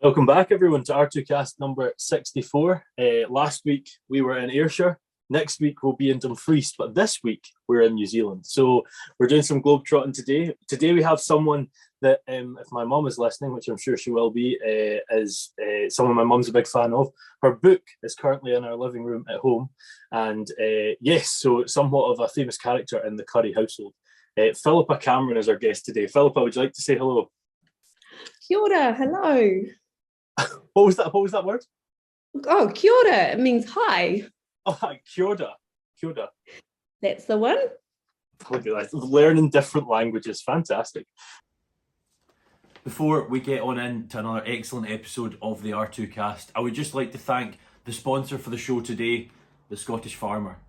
Welcome back, everyone, to R2Kast number 64. Last week we were in Ayrshire. Next week we'll be in Dumfries, but this week we're in New Zealand. So we're doing some globetrotting today. Today we have someone that, if my mum is listening, which I'm sure she will be, is someone my mum's a big fan of. Her book is currently in our living room at home. And yes, so somewhat of a famous character in the Curry household. Phillipa Cameron is our guest today. Phillipa, would you like to say hello? Kia ora, hello. What was that? What was that word? Oh, kia ora, it means hi. Oh, kia ora. Kia ora. That's the one. Look at that. Learning different languages. Fantastic. Before we get on into another excellent episode of the R2Kast, I would just like to thank the sponsor for the show today, The Scottish Farmer.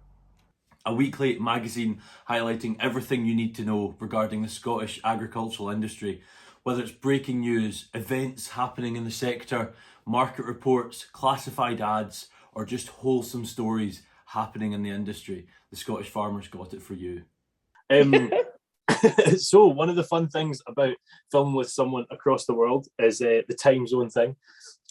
A weekly magazine highlighting everything you need to know regarding the Scottish agricultural industry, whether it's breaking news, events happening in the sector, market reports, classified ads, or just wholesome stories happening in the industry. The Scottish Farmer's got it for you. So one of the fun things about filming with someone across the world is the time zone thing.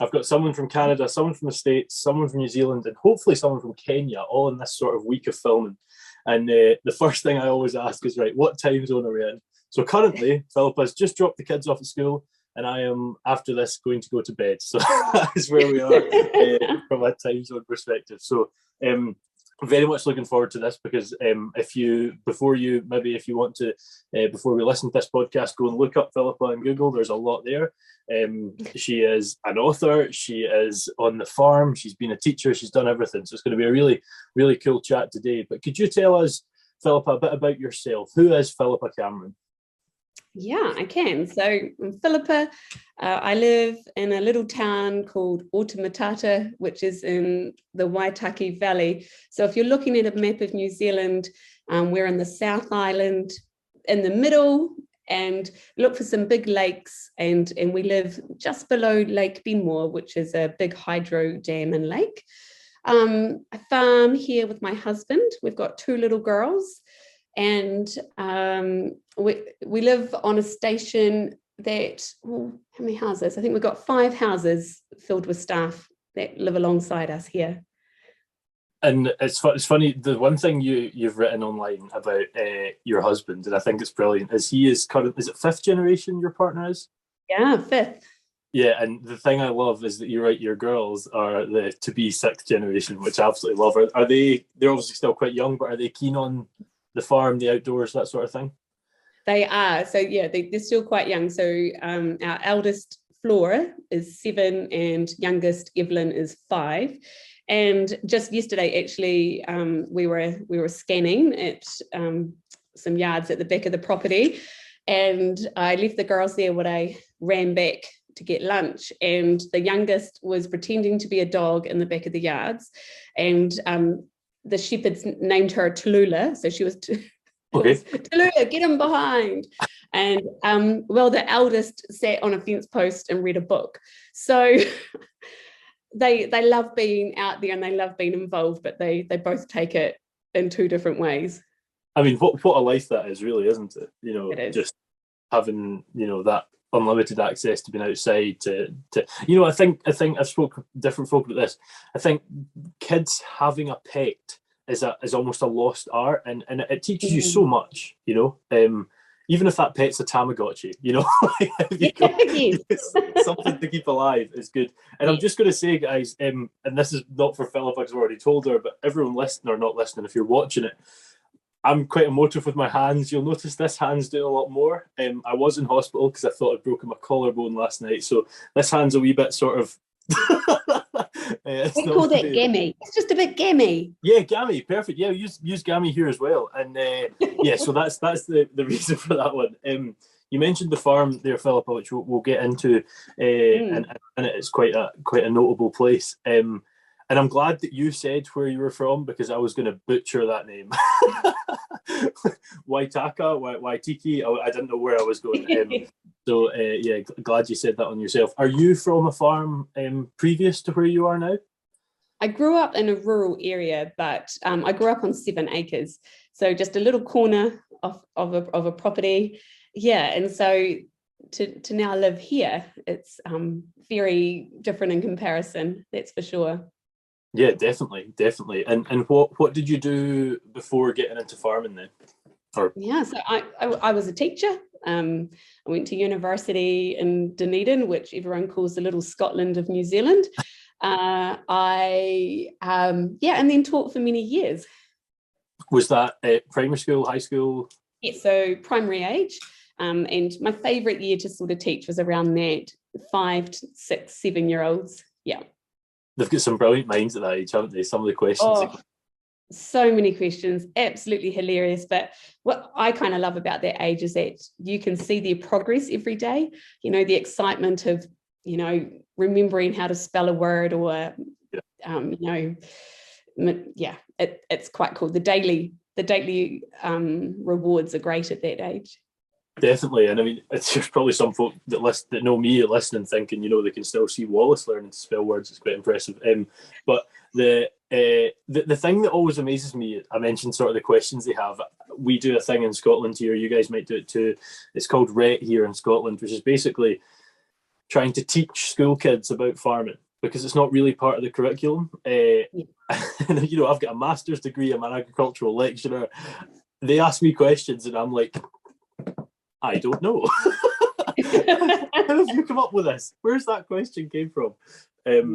I've got someone from Canada, someone from the States, someone from New Zealand, and hopefully someone from Kenya, all in this sort of week of filming. And the first thing I always ask is, right, what time zone are we in? So currently, Philippa's just dropped the kids off at school, and I am, after this, going to go to bed. So that's where we are from a time zone perspective. So very much looking forward to this, because if you want to, before we listen to this podcast, go and look up Phillipa on Google. There's a lot there. She is an author. She is on the farm. She's been a teacher. She's done everything. So it's going to be a really, really cool chat today. But could you tell us, Phillipa, a bit about yourself? Who is Phillipa Cameron? Yeah, I can. So I'm Phillipa. I live in a little town called Otamatata, which is in the Waitaki Valley. So if you're looking at a map of New Zealand, we're in the South Island in the middle, and look for some big lakes. And we live just below Lake Benmore, which is a big hydro dam and lake. I farm here with my husband. We've got two little girls. And we live on a station that, how many houses? I think we've got 5 houses filled with staff that live alongside us here. And it's funny, the one thing you've written online about your husband, and I think it's brilliant, is is it 5th generation your partner is? Yeah, 5th. Yeah, and the thing I love is that you write your girls are the to-be 6th generation, which I absolutely love. They're obviously still quite young, but are they keen on the farm, the outdoors, that sort of thing? They are. So yeah, they're still quite young. So our eldest Flora is 7 and youngest Evelyn is 5. And just yesterday, actually, we were scanning at some yards at the back of the property, and I left the girls there when I ran back to get lunch, and the youngest was pretending to be a dog in the back of the yards, and the shepherds named her Tallulah, so she was okay. Tallulah, get him behind. And well, the eldest sat on a fence post and read a book. So they love being out there and they love being involved, but they both take it in 2 different ways. I mean, what a life that is, really, isn't it? Just having that unlimited access to being outside to I think I've spoken to different folk about this. I think kids having a pet is almost a lost art, and it teaches you so much, even if that pet's a Tamagotchi, something to keep alive is good. And I'm just going to say, guys, and this is not for Phillipa, I've already told her, but everyone listening or not listening, if you're watching it, I'm quite emotive with my hands. You'll notice this hand's doing a lot more. I was in hospital because I thought I'd broken my collarbone last night. So this hand's a wee bit sort of... we call that gammy. It's just a bit gammy. Yeah, gammy. Perfect. Yeah, use gammy here as well. And yeah, so that's the reason for that one. You mentioned the farm there, Phillipa, which we'll get into. And it's quite a notable place. And I'm glad that you said where you were from, because I was going to butcher that name. Waitaki. I didn't know where I was going. So yeah, glad you said that on yourself. Are you from a farm previous to where you are now? I grew up in a rural area, but I grew up on 7 acres. So just a little corner of a property. Yeah, and so to now live here, it's very different in comparison, that's for sure. Yeah, definitely. And what did you do before getting into farming then? Yeah, so I was a teacher. I went to university in Dunedin, which everyone calls the little Scotland of New Zealand. And then taught for many years. Was that at primary school, high school? Yeah, so primary age. And my favourite year to sort of teach was around that 5 to 6, 7-year-olds. Yeah. They've got some brilliant minds at that age, haven't they? Some of the questions. Oh, so many questions, absolutely hilarious. But what I kind of love about that age is that you can see their progress every day. You know, the excitement of, you know, remembering how to spell a word, or, it's quite cool. The daily rewards are great at that age. Definitely, and I mean, there's probably some folk that know me listening, thinking, you know, they can still see Wallace learning to spell words. It's quite impressive. But the thing that always amazes me, I mentioned sort of the questions they have. We do a thing in Scotland here. You guys might do it too. It's called RET here in Scotland, which is basically trying to teach school kids about farming, because it's not really part of the curriculum. You know, I've got a master's degree. I'm an agricultural lecturer. They ask me questions, and I'm like, I don't know. How have you come up with this? Where's that question came from? Quite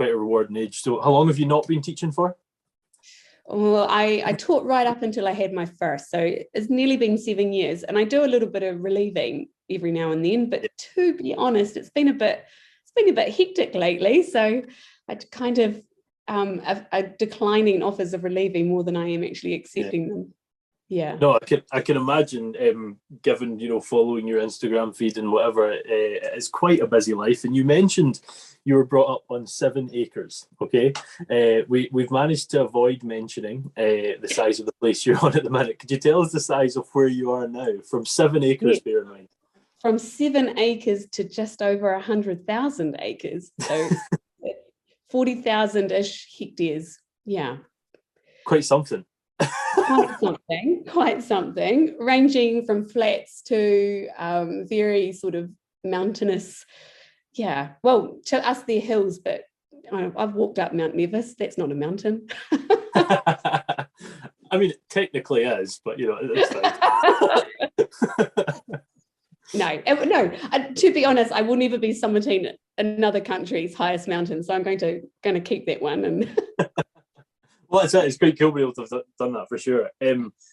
a rewarding age. So how long have you not been teaching for? Well, I taught right up until I had my first, so it's nearly been 7 years, and I do a little bit of relieving every now and then. But to be honest, it's been a bit hectic lately. So I kind of are declining offers of relieving more than I am actually accepting them. Yeah. No, I can imagine, given, you know, following your Instagram feed and whatever, it's quite a busy life. And you mentioned you were brought up on 7 acres. Okay, we've managed to avoid mentioning the size of the place you're on at the minute. Could you tell us the size of where you are now? From 7 acres, bear in mind. From 7 acres to just over 100,000 acres. So 40,000-ish hectares. Yeah. Quite something. Quite something, ranging from flats to very sort of mountainous. Yeah, well, to us they're hills, but I've walked up Mount Nevis. That's not a mountain. I mean, it technically is, but you know, it's fine. No. To be honest, I will never be summiting another country's highest mountain, so I'm going to keep that one. And well, it's quite cool being able to have done that for sure.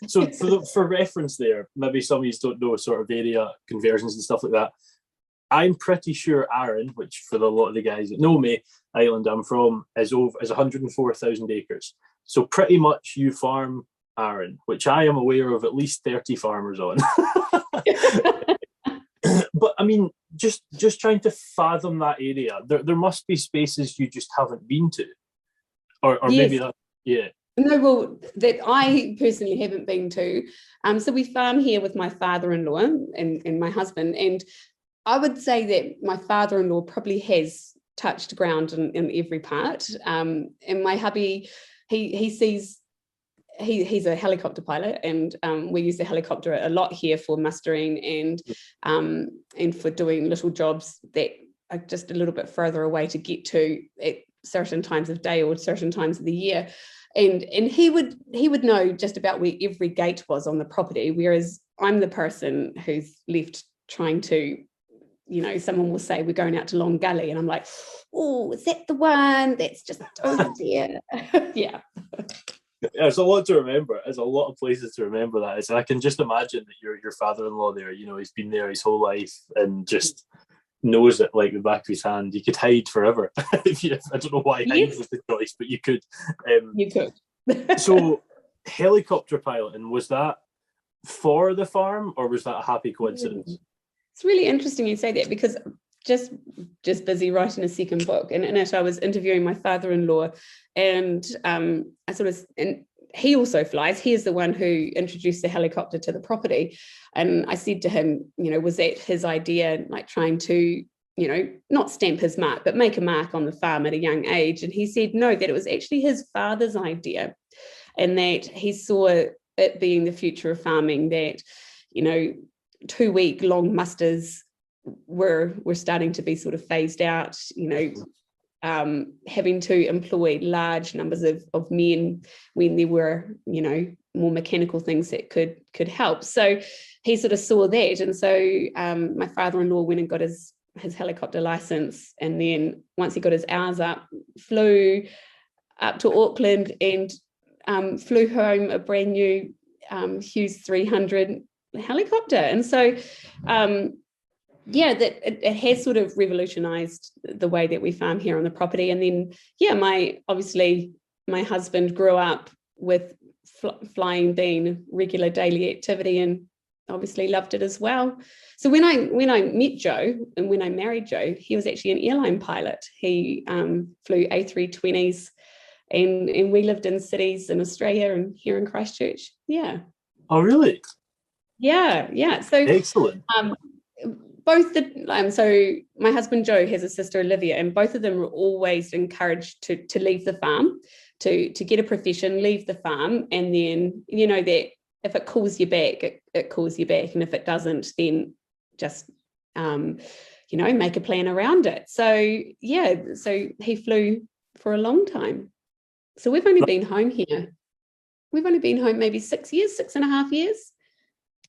So for reference there, maybe some of you don't know sort of area conversions and stuff like that. I'm pretty sure Arran, which for a lot of the guys that know me, island I'm from, is 104,000 acres. So pretty much you farm Arran, which I am aware of at least 30 farmers on. But I mean, just trying to fathom that area, there must be spaces you just haven't been to, or yes. Maybe that. Yeah. No, well, that I personally haven't been to. So we farm here with my father-in-law and my husband. And I would say that my father-in-law probably has touched ground in every part. And my hubby, he's a helicopter pilot, and we use the helicopter a lot here for mustering and for doing little jobs that are just a little bit further away to get to at certain times of day or certain times of the year. And he would know just about where every gate was on the property, whereas I'm the person who's left trying to, you know, someone will say we're going out to Long Gully, and I'm like, oh, is that the one that's just over there? Yeah. There's a lot to remember. There's a lot of places to remember that. And I can just imagine that your father-in-law there, you know, he's been there his whole life and just knows it like the back of his hand. You could hide forever. I don't know why hide was the choice, but you could. You could. So helicopter piloting, was that for the farm, or was that a happy coincidence? It's really interesting you say that, because just busy writing a second book, and in it I was interviewing my father-in-law, and and he also flies. He is the one who introduced the helicopter to the property. And I said to him, you know, was that his idea, like trying to, you know, not stamp his mark, but make a mark on the farm at a young age? And he said, no, that it was actually his father's idea, and that he saw it being the future of farming, that, you know, 2-week long musters were starting to be sort of phased out, having to employ large numbers of men when there were, more mechanical things that could help. So he sort of saw that. And so my father-in-law went and got his helicopter license. And then once he got his hours up, flew up to Auckland and flew home a brand new Hughes 300 helicopter. And so, that it has sort of revolutionized the way that we farm here on the property. And then, my husband grew up with flying being regular daily activity and obviously loved it as well. So when I met Joe and when I married Joe, he was actually an airline pilot. He flew A320s and we lived in cities in Australia and here in Christchurch. Yeah. Oh, really? Yeah. So excellent. So my husband Joe has a sister Olivia, and both of them were always encouraged to leave the farm, to get a profession, leave the farm, and then that if it calls you back, it calls you back, and if it doesn't, then just make a plan around it. So so he flew for a long time. So we've only been home here. We've only been home maybe 6.5 years.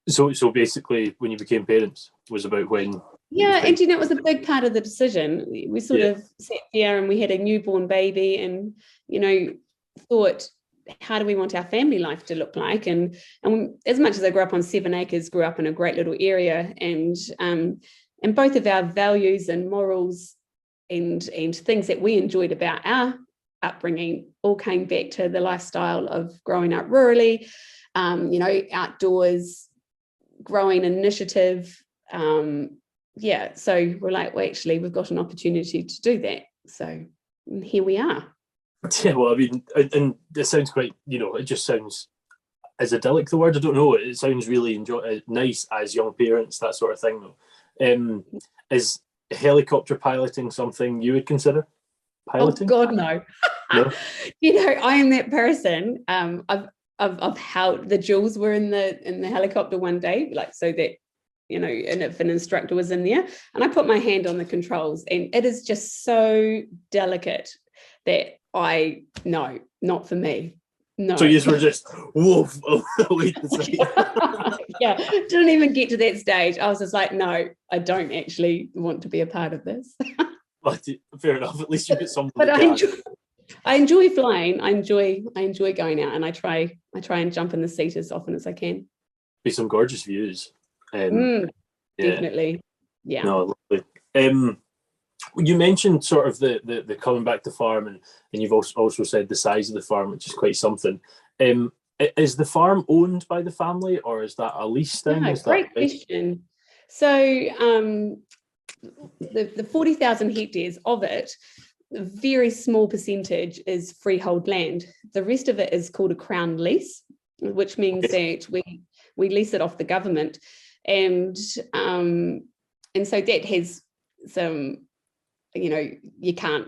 So basically, when you became parents was about when. Yeah, and it was a big part of the decision. We sort of sat there and we had a newborn baby, and thought, how do we want our family life to look like? And as much as I grew up on 7 acres, grew up in a great little area, and both of our values and morals and things that we enjoyed about our upbringing all came back to the lifestyle of growing up rurally, outdoors, growing initiative. So we're like, well, actually, we've got an opportunity to do that. So here we are. Yeah, well, I mean, and it sounds quite, it just sounds, is idyllic the word? I don't know. It sounds really nice as young parents, that sort of thing, though. Is helicopter piloting something you would consider piloting? Oh, God, no. No? I am that person. I've held, the Jules were in the helicopter one day, like, so that, and if an instructor was in there, and I put my hand on the controls, and it is just so delicate that no, not for me. No. So you were just, woof, wait to say. Yeah, didn't even get to that stage. I was just like, no, I don't actually want to be a part of this. But fair enough. At least you get something. But I enjoy flying. I enjoy going out, and I try and jump in the seat as often as I can. Be some gorgeous views. Definitely. Yeah. No, lovely. You mentioned sort of the coming back to farm, and you've also said the size of the farm, which is quite something. Is the farm owned by the family, or is that a lease thing? Yeah, great question. So the 40,000 hectares of it, a very small percentage is freehold land. The rest of it is called a crown lease, which means that we lease it off the government, and so that has some, you can't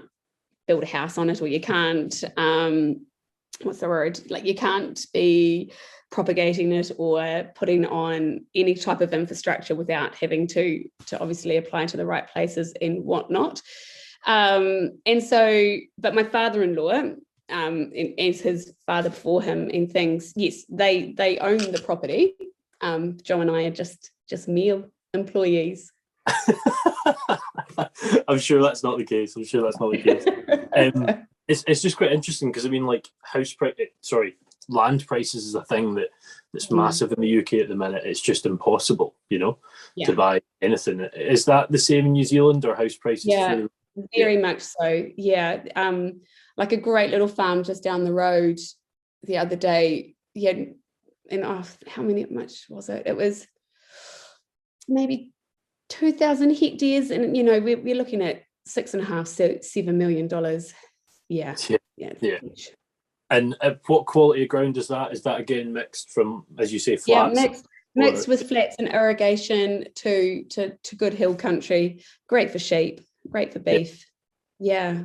build a house on it, or you can't what's the word, like, you can't be propagating it or putting on any type of infrastructure without having to obviously apply to the right places and whatnot. And so, but my father-in-law, as his father before him and things, yes, they own the property. Joe and I are just mere employees. I'm sure that's not the case. It's just quite interesting because, I mean, like, land prices is a thing that's massive in the UK at the minute. It's just impossible, to buy anything. Is that the same in New Zealand, or house prices? Yeah, very much so. Yeah, like a great little farm just down the road the other day. Yeah, and much was it? It was maybe 2,000 hectares, and we're looking at $6.5–7 million. Yeah. And what quality of ground is that? Is that again mixed from, as you say, flats? Yeah, mixed with flats and irrigation to good hill country. Great for sheep, great for beef. Yeah.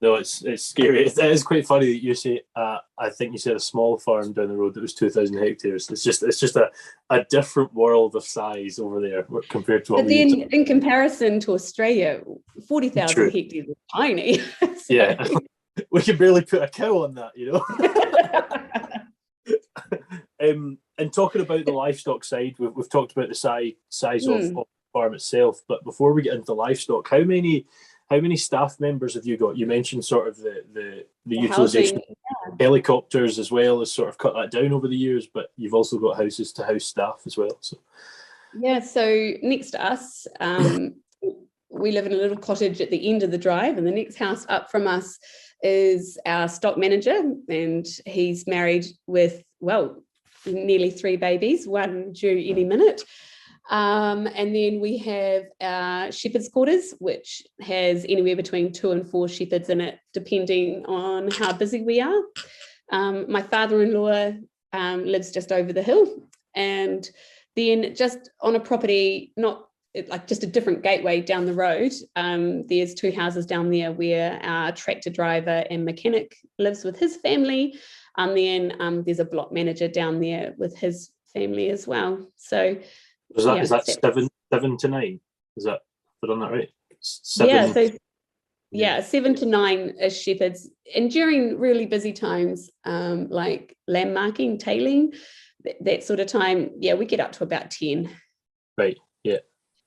No, No, it's scary. It is quite funny that you say. I think you said a small farm down the road that was 2,000 hectares. It's just a different world of size over there compared to what But we. then, in comparison to Australia, 40,000 hectares is tiny. So. Yeah, we can barely put a cow on that, you know. And talking about the livestock side, we've talked about the size of the farm itself. But before we get into livestock, how many staff members have you got? You mentioned sort of the utilisation of helicopters as well as sort of cut that down over the years, but you've also got houses to house staff as well. So yeah, so next to us, we live in a little cottage at the end of the drive, and the next house up from us is our stock manager, and he's married with, well, nearly 3 babies, one due any minute. And then we have our shepherd's quarters, which has anywhere between 2 and 4 shepherds in it, depending on how busy we are. My father-in-law lives just over the hill, and then just on a property, not like just a different gateway down the road, there's 2 houses down there where our tractor driver and mechanic lives with his family, and then there's a block manager down there with his family as well. So is that 7 to 9? Is that, have I done that right? 7 to 9 is shepherds, and during really busy times, like lamb marking, tailing, that sort of time, we get up to about 10. Right. Yeah.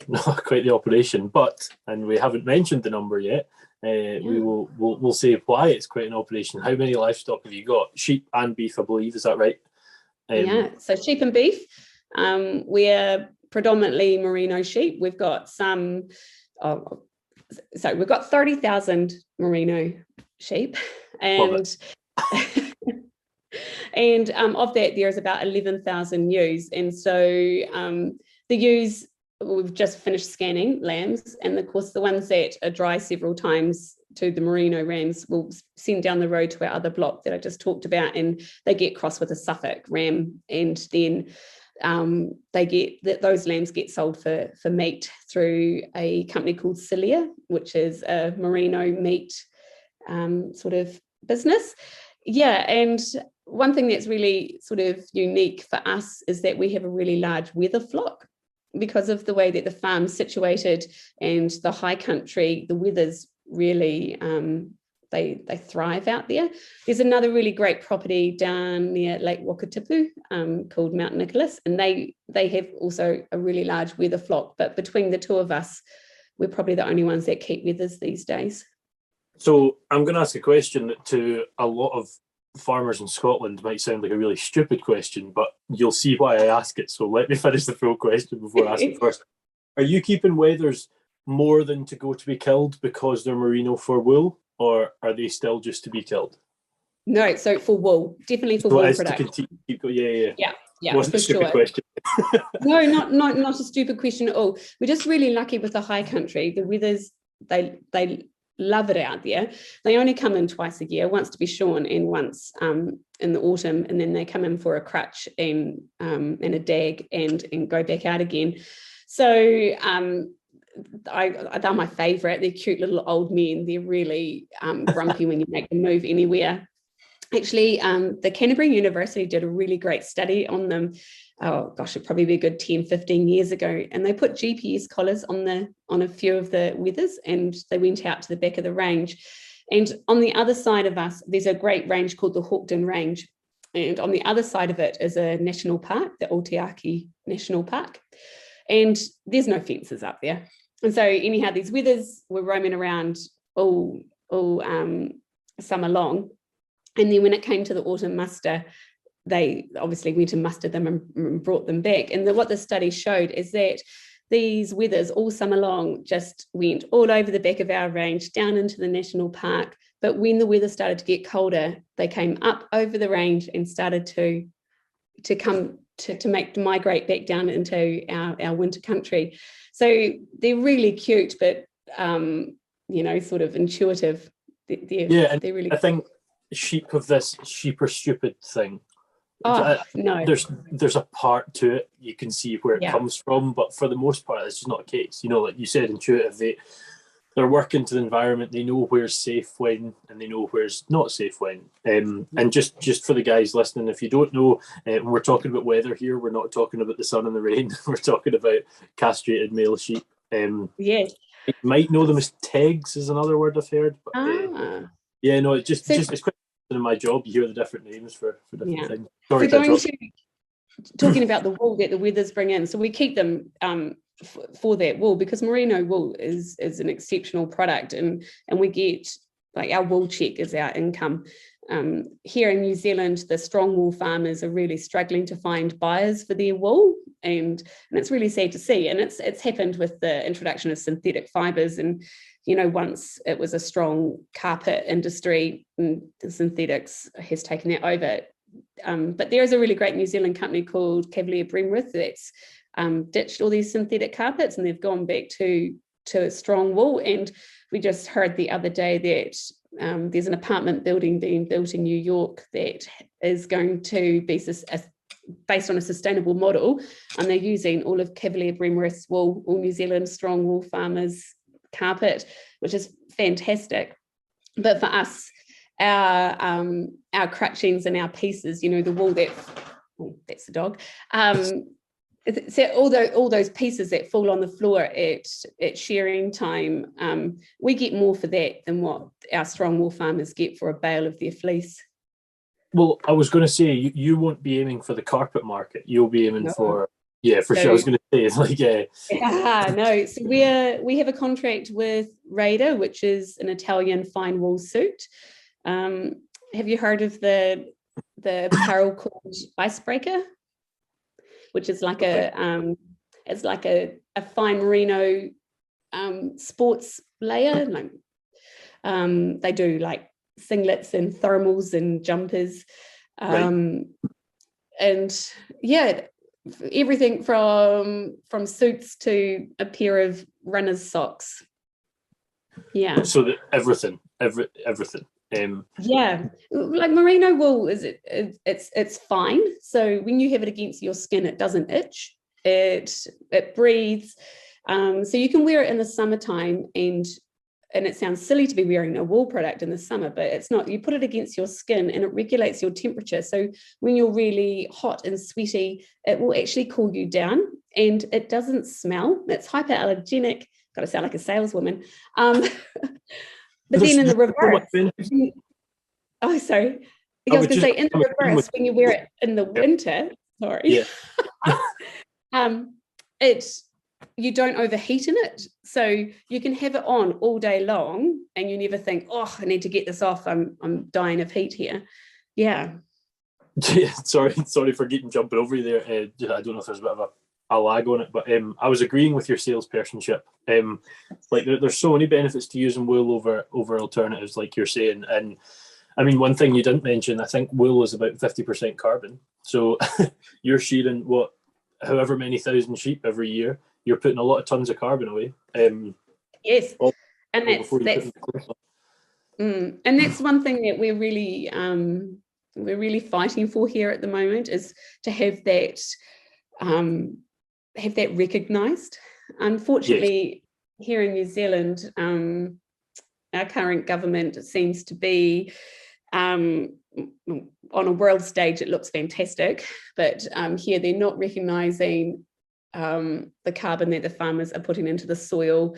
Not quite the operation, and we haven't mentioned the number yet. We'll say why it's quite an operation. How many livestock have you got? Sheep and beef, I believe. Is that right? So sheep and beef. We're predominantly merino sheep. We've got we've got 30,000 merino sheep, and and of that there's about 11,000 ewes, and so the ewes, we've just finished scanning lambs, and of course the ones that are dry several times to the merino rams will send down the road to our other block that I just talked about, and they get crossed with a Suffolk ram, and then those lambs get sold for meat through a company called Cilia, which is a merino meat sort of business. And one thing that's really sort of unique for us is that we have a really large wether flock. Because of the way that the farm's situated and the high country, the weather's really, they thrive out there. There's another really great property down near Lake Wakatipu called Mount Nicholas, and they have also a really large wether flock. But between the 2 of us, we're probably the only ones that keep wethers these days. So I'm going to ask a question that to a lot of farmers in Scotland might sound like a really stupid question, but you'll see why I ask it. So let me finish the full question before I ask it first. Are you keeping wethers more than to go to be killed because they're merino for wool, or are they still just to be killed? No, so for wool, definitely for wool production. Yeah, wasn't a stupid question. No, not a stupid question at all. We're just really lucky with the high country. The wethers, they love it out there. They only come in twice a year, once to be shorn and once in the autumn, and then they come in for a crutch and a dag and go back out again. So they're my favourite. They're cute little old men. They're really grumpy when you make them move anywhere. Actually, the Canterbury University did a really great study on them. Oh gosh, it'd probably be a good 10, 15 years ago. And they put GPS collars on a few of the wethers, and they went out to the back of the range. And on the other side of us, there's a great range called the Hawkden Range. And on the other side of it is a national park, the Aotearoa National Park. And there's no fences up there. And so anyhow, these wethers were roaming around all summer long. And then when it came to the autumn muster, they obviously went and mustered them and brought them back. And what the study showed is that these wethers all summer long just went all over the back of our range, down into the national park. But when the weather started to get colder, they came up over the range and started to migrate back down into our winter country. So they're really cute, but sort of intuitive. They're really. I think sheep have this sheep are stupid thing. Oh, no. There's a part to it. You can see where it comes from, but for the most part, it's just not the case. You know, like you said, intuitive. they're working to the environment. They know where's safe when, and they know where's not safe when. And just for the guys listening, if you don't know, when we're talking about weather here, we're not talking about the sun and the rain. We're talking about castrated male sheep. Yes. You might know them as tegs, is another word I've heard. But, yeah, no, it's just it's quite in my job. You hear the different names for different things. Sorry, talking about the wool that the wethers bring in. So we keep them for that wool, because merino wool is an exceptional product, and we get, like, our wool check is our income. Here in New Zealand, the strong wool farmers are really struggling to find buyers for their wool, and it's really sad to see. And it's happened with the introduction of synthetic fibres, and once it was a strong carpet industry, and the synthetics has taken that over. But there is a really great New Zealand company called Cavalier Bremworth that's ditched all these synthetic carpets, and they've gone back to strong wool. And we just heard the other day that there's an apartment building being built in New York that is going to be based on a sustainable model, and they're using all of Cavalier Bremworth's wool, all New Zealand strong wool farmers carpet, which is fantastic. But for us, our crutchings and our pieces, the wool that's the dog. So all those pieces that fall on the floor at shearing time, we get more for that than what our strong wool farmers get for a bale of their fleece. Well, I was going to say, you won't be aiming for the carpet market. You'll be aiming for sure. I was going to say, it's like, no. So we have a contract with Raider, which is an Italian fine wool suit. Have you heard of the apparel called Icebreaker, which is like it's like a fine merino sports layer. Like they do like singlets and thermals and jumpers, and everything from suits to a pair of runner's socks. Yeah. So that everything. Like merino wool it's fine. So when you have it against your skin, it doesn't itch. It breathes. So you can wear it in the summertime, and it sounds silly to be wearing a wool product in the summer, but it's not. You put it against your skin and it regulates your temperature. So when you're really hot and sweaty, it will actually cool you down, and it doesn't smell. It's hyperallergenic. Got to sound like a saleswoman. But then in the reverse, sorry. I was going to say, in the reverse, when you wear it in the winter, you don't overheat in it. So you can have it on all day long, and you never think, I need to get this off. I'm dying of heat here. Yeah. Sorry for jumping over you there. I don't know if there's a bit of a lag on it, but I was agreeing with your salespersonship. Like there's so many benefits to using wool over alternatives, like you're saying. And I mean, one thing you didn't mention, I think wool is about 50% carbon. So you're shearing however many thousand sheep every year. You're putting a lot of tons of carbon away. Yes, and that's one thing that we're really fighting for here at the moment, is to have that recognised. Unfortunately, here in New Zealand, our current government seems to be on a world stage. It looks fantastic, but here they're not recognising the carbon that the farmers are putting into the soil.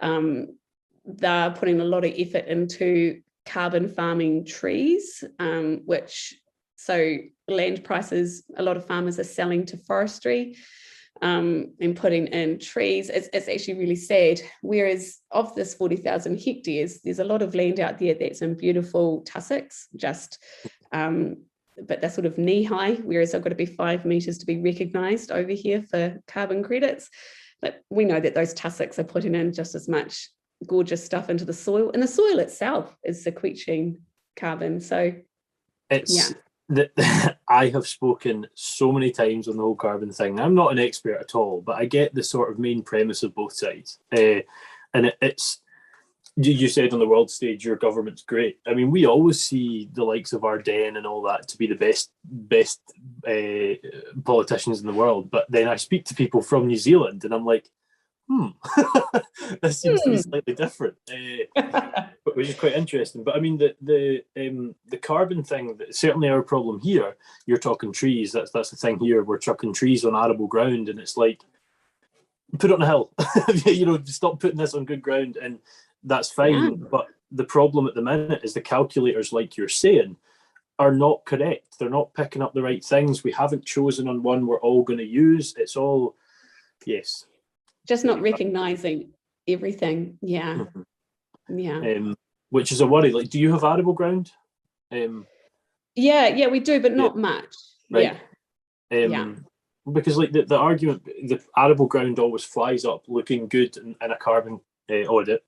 They're putting a lot of effort into carbon farming trees, so land prices, a lot of farmers are selling to forestry and putting in trees. It's actually really sad. Whereas of this 40,000 hectares, there's a lot of land out there that's in beautiful tussocks, but they're sort of knee high, whereas I've got to be 5 meters to be recognised over here for carbon credits. But we know that those tussocks are putting in just as much gorgeous stuff into the soil, and the soil itself is sequestering carbon. So I have spoken so many times on the whole carbon thing. I'm not an expert at all, but I get the sort of main premise of both sides. And it's, you said on the world stage, your government's great. I mean, we always see the likes of Ardern and all that to be the best politicians in the world. But then I speak to people from New Zealand and I'm like, this seems to be slightly different, which is quite interesting. But I mean, the carbon thing, certainly our problem here, you're talking trees, that's the thing here, we're chucking trees on arable ground, and it's like, put it on a hill, stop putting this on good ground, and that's fine. But the problem at the minute is the calculators, like you're saying, are not correct. They're not picking up the right things. We haven't chosen on one we're all going to use. It's all, yes. Just not recognizing everything. Yeah. Yeah. Which is a worry. Like, do you have arable ground? Yeah, we do, but not much. Right. Because like the argument, the arable ground always flies up looking good in a carbon audit.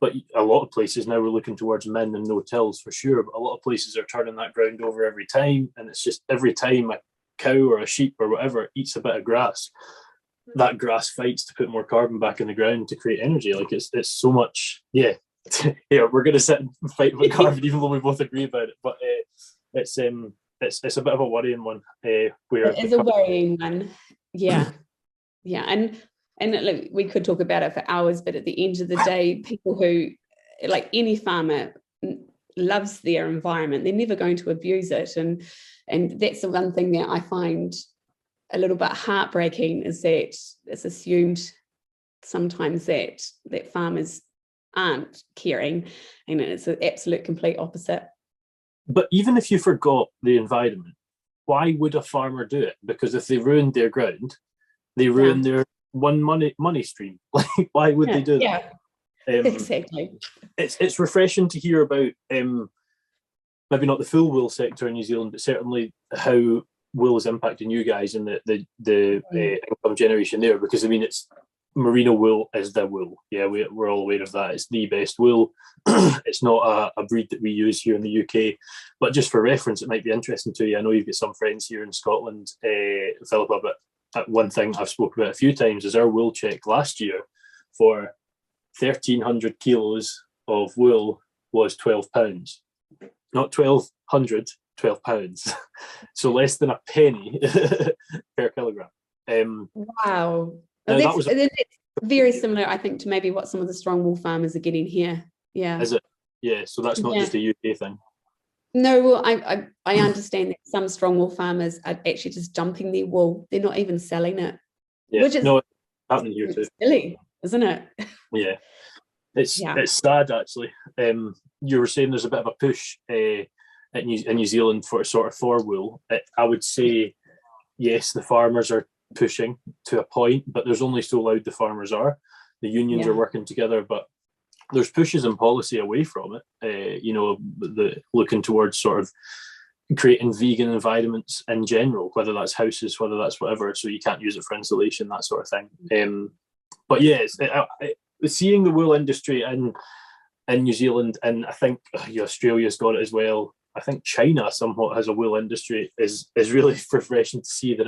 But a lot of places now we're looking towards min and no tills for sure. But a lot of places are turning that ground over every time. And it's just every time a cow or a sheep or whatever eats a bit of grass, that grass fights to put more carbon back in the ground to create energy. Like it's so much, yeah, we're going to sit and fight with carbon even though we both agree about it. But it's a bit of a worrying one. Where it is a worrying one. Yeah. And look, we could talk about it for hours, but at the end of the day, people who, like any farmer, loves their environment, they're never going to abuse it. And that's the one thing that I find a little bit heartbreaking, is that it's assumed sometimes that farmers aren't caring, and it's an absolute complete opposite. But even if you forgot the environment, why would a farmer do it? Because if they ruined their ground, they ruin their one money stream. Like, why would they do that? Exactly. It's refreshing to hear about maybe not the full wool sector in New Zealand, but certainly how wool is impacting you guys and the income generation there. Because I mean, it's merino wool is the wool. Yeah, we're all aware of that. It's the best wool. It's not a breed that we use here in the UK. But just for reference, it might be interesting to you. I know you've got some friends here in Scotland, Phillipa, but one thing I've spoken about a few times is our wool check last year for 1,300 kilos of wool was £12. Not 1,200, £12. So less than a penny per kilogram. Wow. Well, that's very similar, I think, to maybe what some of the strong wool farmers are getting here. Yeah. Is it? Yeah. So that's not just a UK thing. No, well, I understand that some strong wool farmers are actually just dumping their wool. They're not even selling it. Yeah. Which is happening here too. Silly, isn't it? Yeah. It's sad, actually. You were saying there's a bit of a push in New Zealand for wool. I would say, yes, the farmers are pushing to a point, but there's only so loud the farmers are. The unions are working together, but there's pushes in policy away from it. The looking towards sort of creating vegan environments in general, whether that's houses, whether that's whatever, so you can't use it for insulation, that sort of thing. But yeah, seeing the wool industry in New Zealand, and I think Australia's got it as well. I think China somewhat has a wool industry, is really refreshing to see that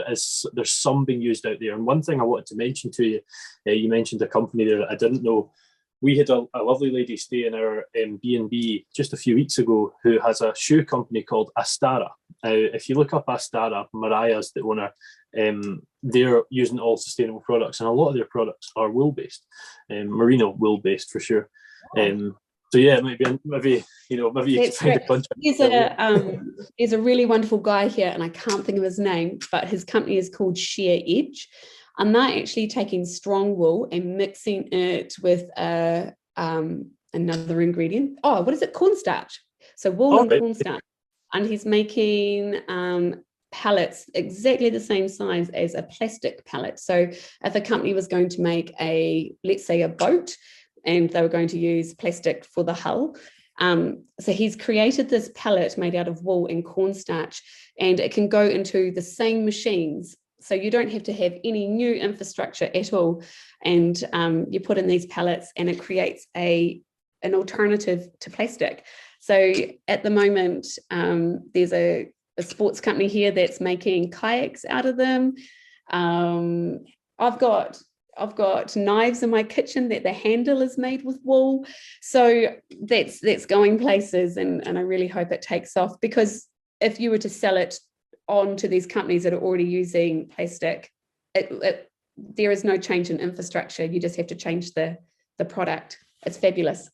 there's some being used out there. And one thing I wanted to mention to you, you mentioned a company there that I didn't know. We had a lovely lady stay in our B&B just a few weeks ago who has a shoe company called Astara. If you look up Astara, Mariah's the owner, they're using all sustainable products, and a lot of their products are wool-based, merino wool-based for sure. So yeah, maybe you can find a contract. There's a really wonderful guy here, and I can't think of his name, but his company is called Sheer Edge, and they're actually taking strong wool and mixing it with another ingredient. Oh, what is it? Cornstarch. So wool and cornstarch, and he's making pallets exactly the same size as a plastic pallet. So if a company was going to make let's say a boat, and they were going to use plastic for the hull. So he's created this pallet made out of wool and cornstarch, and it can go into the same machines. So you don't have to have any new infrastructure at all. And you put in these pallets and it creates an alternative to plastic. So at the moment, there's a sports company here that's making kayaks out of them. I've got knives in my kitchen that the handle is made with wool. So that's going places, and I really hope it takes off, because if you were to sell it on to these companies that are already using plastic, there is no change in infrastructure. You just have to change the the product. It's fabulous.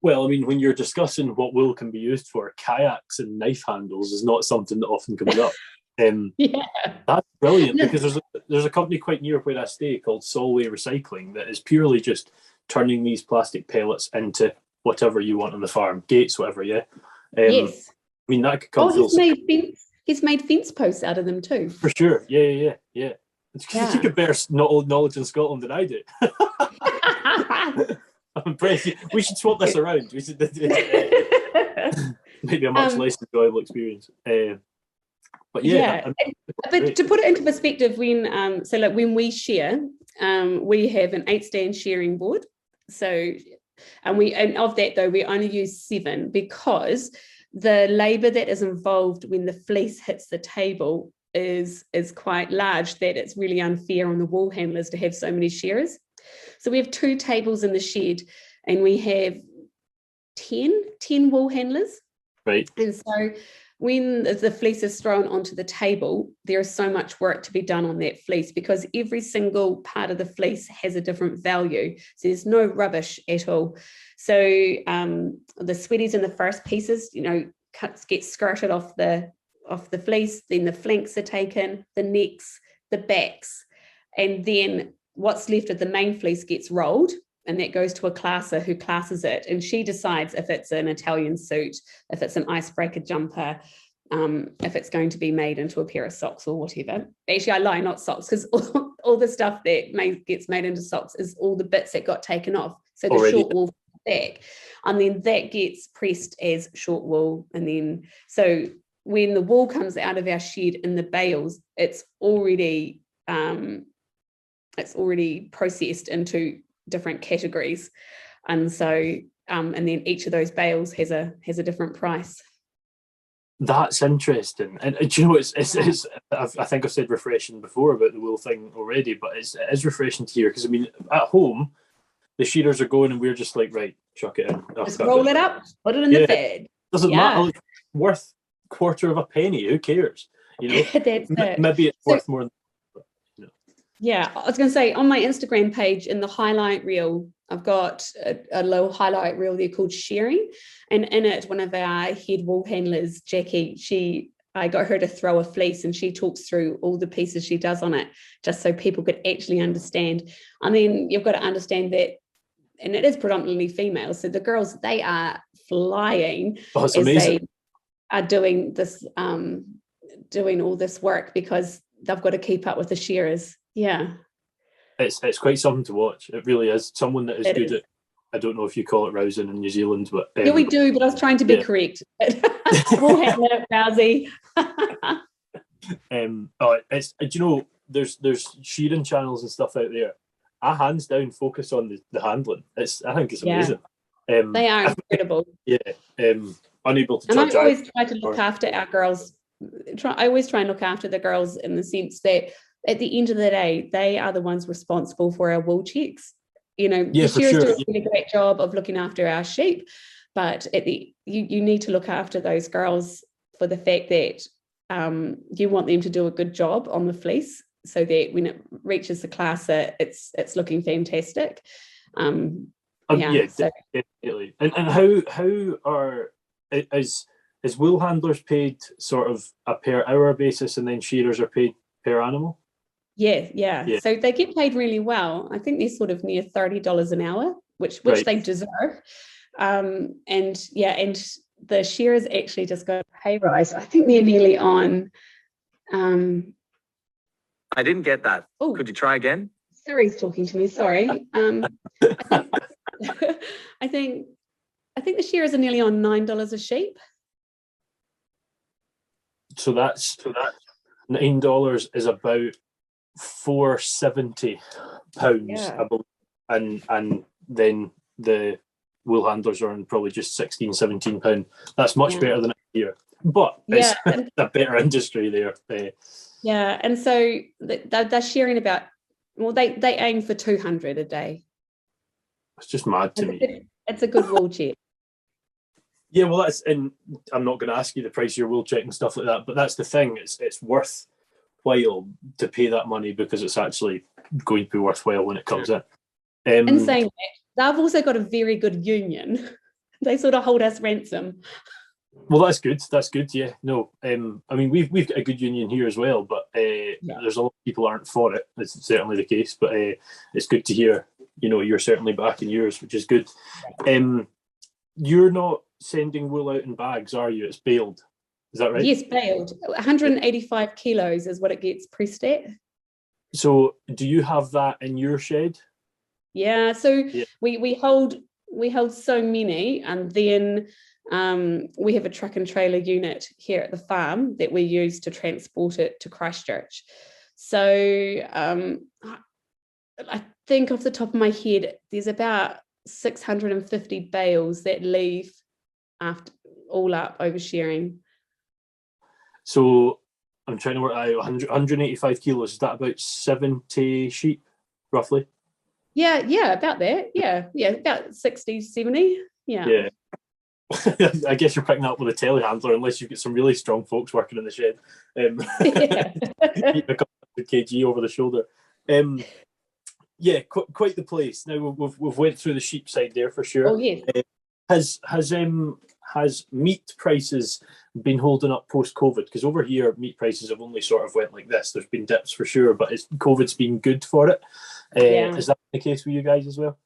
Well, I mean, when you're discussing what wool can be used for, kayaks and knife handles is not something that often comes up. Yeah, that's brilliant, because there's a company quite near where I stay called Solway Recycling that is purely just turning these plastic pellets into whatever you want on the farm, gates, whatever. Yeah. Yes. I mean, that could come full. He's made fence posts out of them too. For sure. Yeah. You could bear knowledge in Scotland than I do. I'm impressed. We should swap this around. We should maybe a much less enjoyable experience. But but to put it into perspective, when when we shear, we have an 8-stand shearing board. So, and of that though, we only use 7 because the labour that is involved when the fleece hits the table is quite large, that it's really unfair on the wool handlers to have so many shearers. So we have 2 tables in the shed, and we have 10 wool handlers. Right. And so when the fleece is thrown onto the table, there is so much work to be done on that fleece, because every single part of the fleece has a different value. So there's no rubbish at all. So the sweaties in the first pieces, get skirted off the fleece, then the flanks are taken, the necks, the backs, and then what's left of the main fleece gets rolled, and that goes to a classer who classes it, and she decides if it's an Italian suit, if it's an icebreaker jumper, if it's going to be made into a pair of socks or whatever. Actually, I lie, not socks, because all the stuff that gets made into socks is all the bits that got taken off. So the short wool back, and then that gets pressed as short wool, and then so when the wool comes out of our shed in the bales, it's already processed into different categories, and so and then each of those bales has a different price. That's interesting, and do you know, it's I think I've said refreshing before about the wool thing already, but it is refreshing to hear, because I mean, at home the shearers are going and we're just like, right, chuck it in, just roll it up, put it in the bed. Doesn't matter, like, worth quarter of a penny, who cares, That's it. Maybe it's worth more than. Yeah, I was going to say, on my Instagram page, in the highlight reel, I've got a little highlight reel there called Sharing. And in it, one of our head wool handlers, Jackie, I got her to throw a fleece, and she talks through all the pieces she does on it, just so people could actually understand. I mean, you've got to understand that, and it is predominantly female. So the girls, they are flying as amazing. They are doing this, doing all this work, because they've got to keep up with the shearers. Yeah, it's quite something to watch. It really is. Someone that is good at, I don't know if you call it rousing in New Zealand, but yeah, we do. But I was trying to be correct. We'll handle it, Bowsy. There's shearing channels and stuff out there. I hands down focus on the handling. I think it's amazing. They are incredible. Unable to. And I always try to look after our girls. I always try and look after the girls in the sense that, at the end of the day, they are the ones responsible for our wool checks. The shearers do a really great job of looking after our sheep, but you need to look after those girls for the fact that you want them to do a good job on the fleece, so that when it reaches the classer, it's looking fantastic. Definitely. And how is wool handlers paid sort of a per hour basis, and then shearers are paid per animal? Yeah. So they get paid really well. I think they're sort of near $30 an hour, which they deserve. And the shearers actually just got a pay rise. I think they're nearly on. I didn't get that. Could you try again? Siri's talking to me. Sorry. I think the shearers are nearly on $9 a sheep. So that's $9 is about £470, I believe, and then the wool handlers are on probably just £16-17. That's much better than here, but it's a better industry there. And so they're sharing about, they aim for 200 a day. It's just mad to me. It's a good wool check. Yeah, well, and I'm not going to ask you the price of your wool check and stuff like that, but that's the thing. It's worthwhile to pay that money, because it's actually going to be worthwhile when it comes in. In saying that, they've also got a very good union. They sort of hold us ransom. Well, that's good. That's good. Yeah. No. I mean, we've got a good union here as well, but there's a lot of people aren't for it. It's certainly the case, but it's good to hear. You're certainly backing yours, which is good. You're not sending wool out in bags, are you? It's baled. Is that right? Yes, baled. 185 kilos is what it gets pressed at. So, do you have that in your shed? Yeah. So we hold so many, and then we have a truck and trailer unit here at the farm that we use to transport it to Christchurch. So I think off the top of my head, there's about 650 bales that leave after all up oversharing. So I'm trying to work out 185 kilos. Is that about 70 sheep, roughly? Yeah, about that. Yeah, about 60, 70. Yeah. I guess you're picking up with a telehandler unless you've got some really strong folks working in the shed. A couple of kg over the shoulder. Quite the place. Now we've went through the sheep side there for sure. Oh yes. Has meat prices been holding up post-COVID? Because over here, meat prices have only sort of went like this. There's been dips for sure, but COVID's been good for it. Is that the case with you guys as well?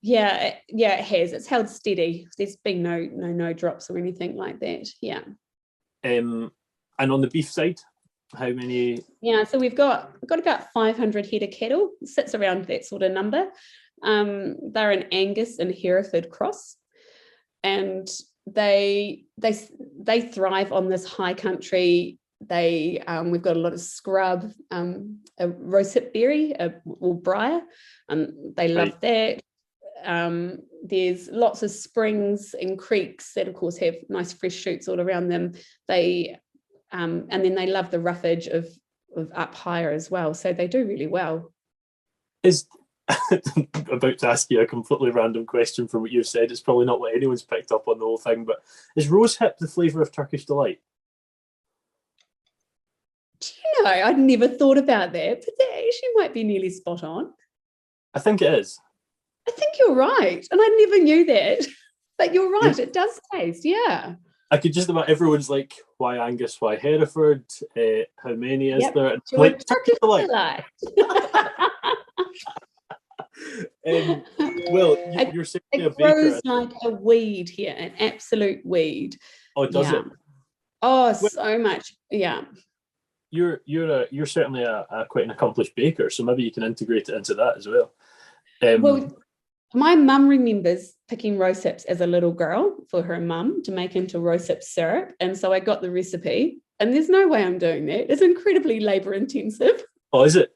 Yeah, it has. It's held steady. There's been no drops or anything like that. Yeah. And on the beef side, how many? Yeah, so we've got about 500 head of cattle. It sits around that sort of number. They're an Angus and Hereford cross, and they thrive on this high country. We've got a lot of scrub, a rosehip berry, or briar, and they love that. There's lots of springs and creeks that of course have nice fresh shoots all around them. They and then they love the roughage of up higher as well, so they do really well. Is about to ask you a completely random question from what you've said. It's probably not what anyone's picked up on the whole thing, but is rosehip the flavour of Turkish delight? Do you know, I'd never thought about that, but that actually might be nearly spot on. I think it is. I think you're right, and I never knew that, but you're right. It does taste, yeah. I could just about everyone's like, why Angus, why Hereford? How many is there? Like Turkish delight. Well, you're saying it grows like a weed here, an absolute weed. Oh, does it? Oh, so much. Yeah. You're certainly a quite an accomplished baker, so maybe you can integrate it into that as well. Well, my mum remembers picking rosehips as a little girl for her mum to make into rosehip syrup, and so I got the recipe. And there's no way I'm doing that. It's incredibly labour intensive. Oh, is it?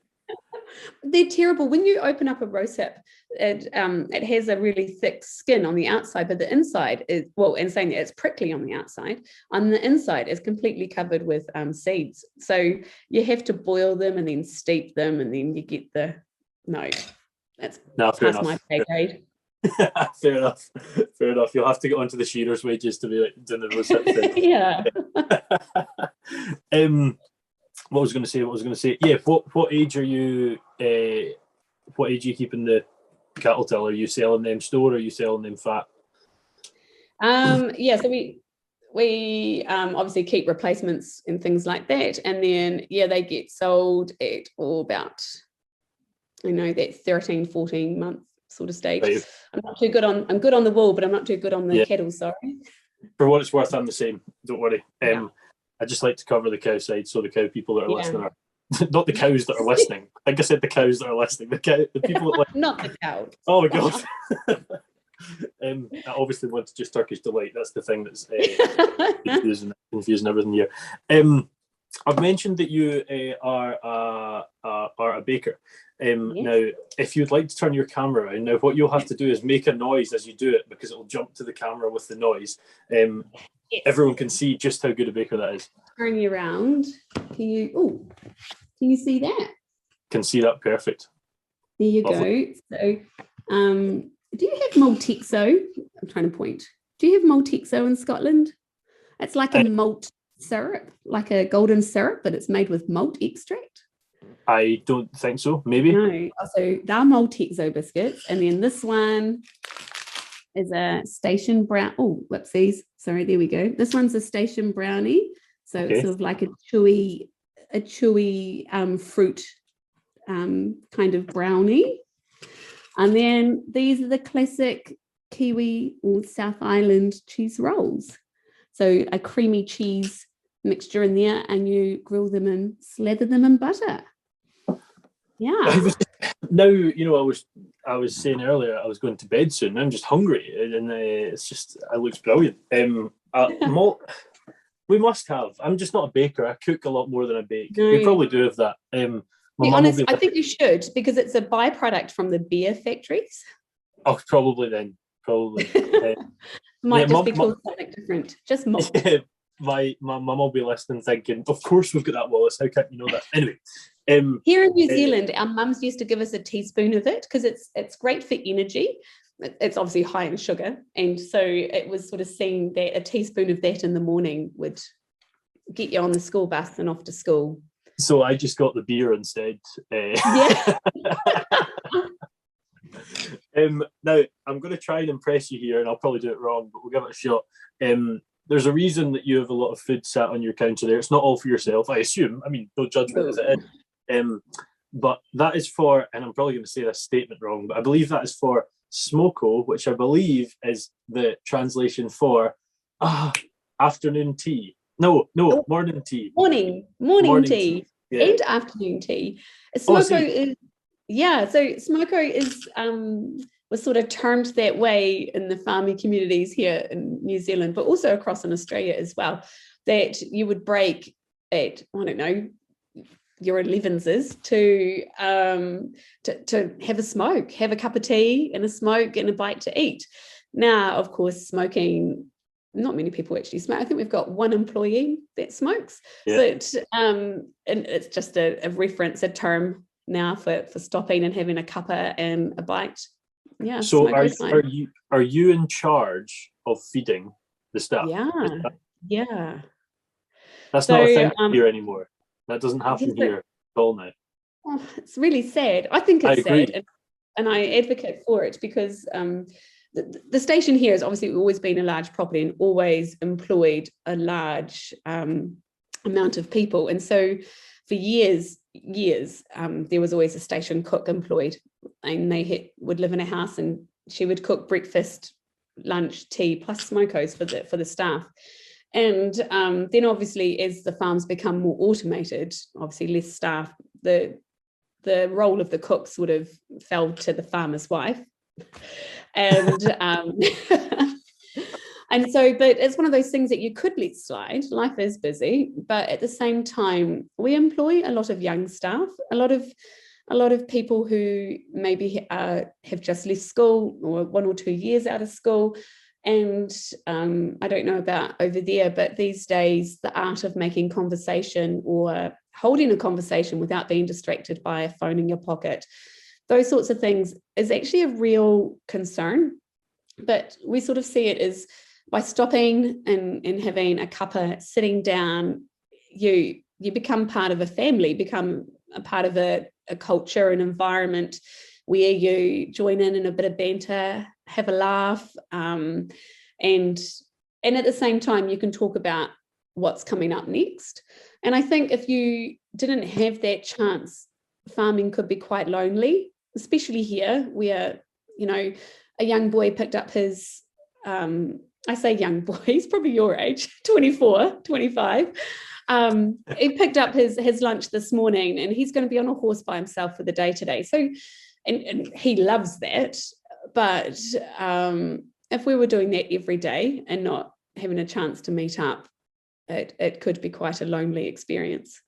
They're terrible. When you open up a rosehip, it has a really thick skin on the outside, but the inside is, well, and saying that it's prickly on the outside, on the inside is completely covered with seeds. So you have to boil them and then steep them, and then you get that's past my pay grade. Fair enough. You'll have to get onto the shearer's wages to be like doing the rosehip thing. Yeah. What was going to say? Yeah. What age are you? What age are you keeping the cattle till? Are you selling them store? Or are you selling them fat? Yeah. So we obviously keep replacements and things like that, and then they get sold at about that 13, 14 month sort of stage. Right. I'm good on the wool, but I'm not too good on the cattle. Sorry. For what it's worth, I'm the same. Don't worry. I just like to cover the cow side, so the cow people that are listening are not the cows that are listening. I think I said the cows that are listening. The people that not the cows. Oh my god. I obviously want to just Turkish delight. That's the thing that's confusing everything here. I've mentioned that you are a baker. Now, if you'd like to turn your camera around, now what you'll have to do is make a noise as you do it, because it'll jump to the camera with the noise. Everyone can see just how good a baker that is. Turn you around. Can you see that? Can see that perfect. There you Lovely. Go. So, do you have Maltexo? I'm trying to point. Do you have Maltexo in Scotland? It's like a malt syrup, like a golden syrup, but it's made with malt extract. I don't think so. Maybe. No. So they're Malteser biscuits, and then this one is a station brown. Oh, whoopsies. Sorry, there we go. This one's a station brownie. So it's sort of like a chewy fruit kind of brownie. And then these are the classic Kiwi or South Island cheese rolls. So a creamy cheese mixture in there, and you grill them and slather them in butter. Yeah. Now, I was saying earlier I was going to bed soon. I'm just hungry, and it looks brilliant. We must have. I'm just not a baker. I cook a lot more than I bake. No. We probably do have that. Be honest, I think you should, because it's a byproduct from the beer factories. Oh, probably then. Probably. Might just be called something different. Just malt. Yeah, my mum will be listening thinking, of course we've got that, Wallace. How can't you know that? Anyway. Here in New Zealand, our mums used to give us a teaspoon of it because it's great for energy. It's obviously high in sugar. And so it was sort of seen that a teaspoon of that in the morning would get you on the school bus and off to school. So I just got the beer instead. Yeah. Now, I'm going to try and impress you here, and I'll probably do it wrong, but we'll give it a shot. There's a reason that you have a lot of food sat on your counter there. It's not all for yourself, I assume. I mean, no judgment as it is. But that is for, and I'm probably going to say this statement wrong, but I believe that is for smoko, which I believe is the translation for afternoon tea. No, morning tea. Morning tea. Yeah. And afternoon tea. Smoko is, so smoko is was sort of termed that way in the farming communities here in New Zealand, but also across in Australia as well, that you would break at, I don't know, your 11s to have a smoke, have a cup of tea and a smoke and a bite to eat. Now, of course, smoking, not many people actually smoke. I think we've got one employee that smokes, but and it's just a reference, a term now for stopping and having a cuppa and a bite. Yeah. So are you in charge of feeding the staff? Yeah. That's not a thing here anymore. That doesn't happen here at all now. Oh, it's really sad. I think it's sad, and I advocate for it because the station here has obviously always been a large property and always employed a large amount of people. And so for years, there was always a station cook employed, and they would live in a house, and she would cook breakfast, lunch, tea, plus smokos for the staff. And then obviously as the farms become more automated, obviously less staff, the role of the cook sort of fell to the farmer's wife. And and so, but it's one of those things that you could let slide. Life is busy, but at the same time, we employ a lot of young staff, a lot of people who maybe have just left school or 1 or 2 years out of school. And I don't know about over there, but these days, the art of making conversation or holding a conversation without being distracted by a phone in your pocket, those sorts of things is actually a real concern. But we sort of see it as by stopping and having a cuppa, sitting down, you become part of a family, become a part of a culture, an environment where you join in a bit of banter, have a laugh, and at the same time you can talk about what's coming up next. And I think if you didn't have that chance, farming could be quite lonely, especially here where, a young boy picked up his, I say young boy, he's probably your age, 24, 25. He picked up his lunch this morning, and he's going to be on a horse by himself for the day today. So, and he loves that. But if we were doing that every day and not having a chance to meet up, it could be quite a lonely experience.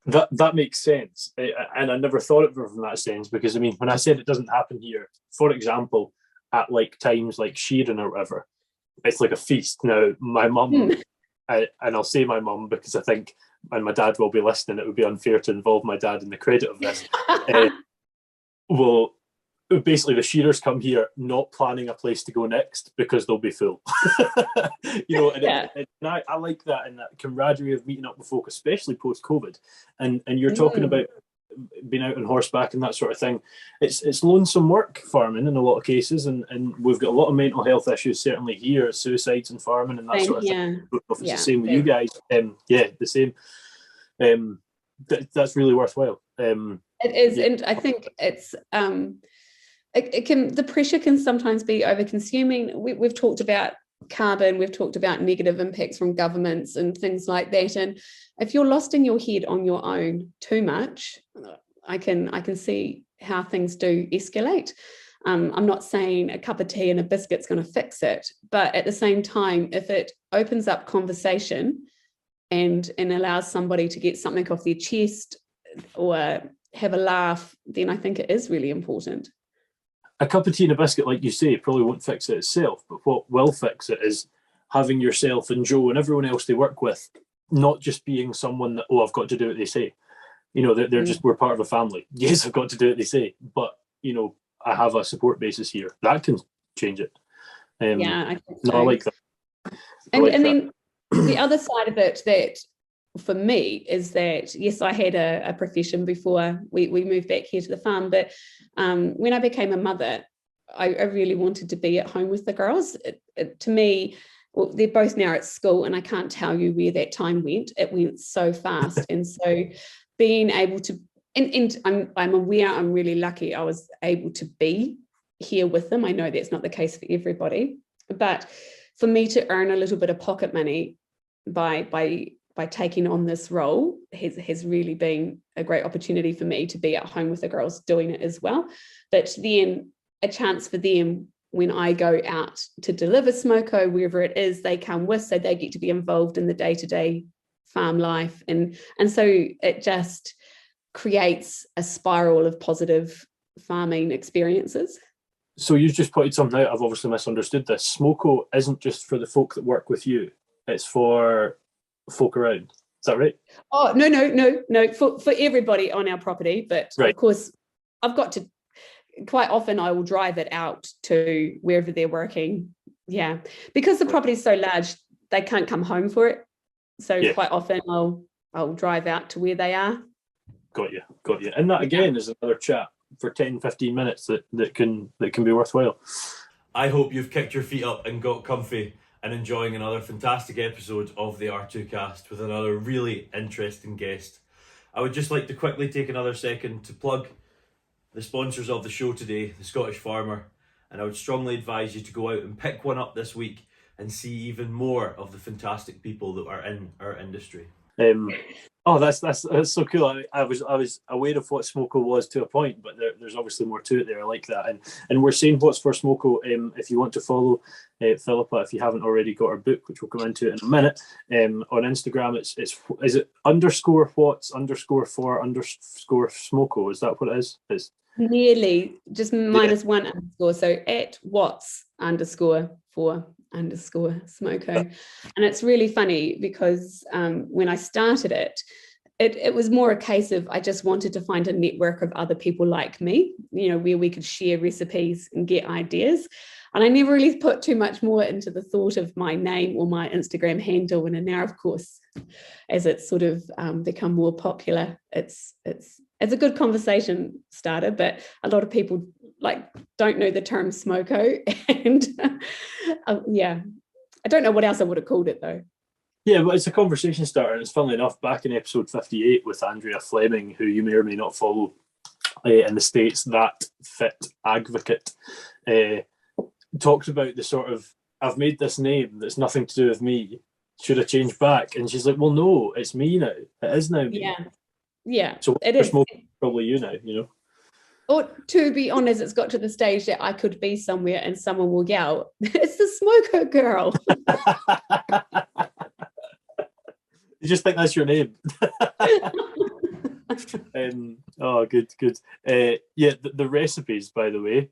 That makes sense. And I never thought of it from that sense, because, I mean, when I said it doesn't happen here, for example, at like times like shearing or whatever, it's like a feast. Now, my mum, and I'll say my mum because I think, and my dad will be listening, it would be unfair to involve my dad in the credit of this. Well, basically the shearers come here not planning a place to go next because they'll be full. And I like that, and that camaraderie of meeting up with folk, especially post-COVID. And you're talking about been out on horseback and that sort of thing. It's lonesome work, farming, in a lot of cases, and we've got a lot of mental health issues certainly here, suicides and farming and that sort of thing. I don't know if it's the same with you guys. Yeah, the same. That's really worthwhile. It is, and I think it's the pressure can sometimes be over consuming. We've talked about carbon, we've talked about negative impacts from governments and things like that, and if you're lost in your head on your own too much, I can see how things do escalate. I'm not saying a cup of tea and a biscuit's going to fix it, but at the same time, if it opens up conversation and allows somebody to get something off their chest or have a laugh, then I think it is really important. A cup of tea and a biscuit, like you say, probably won't fix it itself, but what will fix it is having yourself and Joe and everyone else they work with not just being someone that, I've got to do what they say. They're just, we're part of a family. Yes, I've got to do what they say, but, I have a support basis here. That can change it. I think so. No, I like that. Then the other side of it that for me is that, yes, I had a profession before we moved back here to the farm, but when I became a mother, I really wanted to be at home with the girls. To me, they're both now at school, and I can't tell you where that time went. It went so fast. And so being able to, and I'm aware I'm really lucky I was able to be here with them. I know that's not the case for everybody, but for me to earn a little bit of pocket money by taking on this role has really been a great opportunity for me to be at home with the girls doing it as well. But then a chance for them when I go out to deliver smoko, wherever it is, they come with, so they get to be involved in the day-to-day farm life. And so it just creates a spiral of positive farming experiences. So you just pointed something out. I've obviously misunderstood this. Smoko isn't just for the folk that work with you. It's for folk around. Is that right? Oh, no. For everybody on our property. But right. Of course, I've got to, quite often I will drive it out to wherever they're working. Yeah. Because the property is so large, they can't come home for it. So quite often I'll drive out to where they are. Got you. And that again is another chat for 10-15 minutes that can be worthwhile. I hope you've kicked your feet up and got comfy and enjoying another fantastic episode of the R2Kast with another really interesting guest. I would just like to quickly take another second to plug the sponsors of the show today, the Scottish Farmer, and I would strongly advise you to go out and pick one up this week and see even more of the fantastic people that are in our industry. That's so cool. I was aware of what smoko was to a point, but there's obviously more to it there. I like that, and we're saying what's for smoko. If you want to follow Phillipa, if you haven't already got her book, which we'll come into it in a minute, on Instagram, it's is it _what's_for_smoko? Is that what it is? It's nearly just minus one underscore. So at @what's_for_smoko, and it's really funny because when I started it was more a case of I just wanted to find a network of other people like me, where we could share recipes and get ideas. And I never really put too much more into the thought of my name or my Instagram handle. And now, of course, as it's sort of become more popular, it's a good conversation starter, but a lot of people don't know the term smoko. And I don't know what else I would have called it though. Yeah, but it's a conversation starter, and it's funnily enough back in episode 58 with Andrea Fleming, who you may or may not follow in the States, that fit advocate, talked about the sort of, I've made this name that's nothing to do with me, should I change back? And she's like, well, no, it's me now. It is now me. Yeah. So it is probably you now, Or to be honest, it's got to the stage that I could be somewhere and someone will yell, it's the smoko girl. You just think that's your name. Good. The recipes, by the way,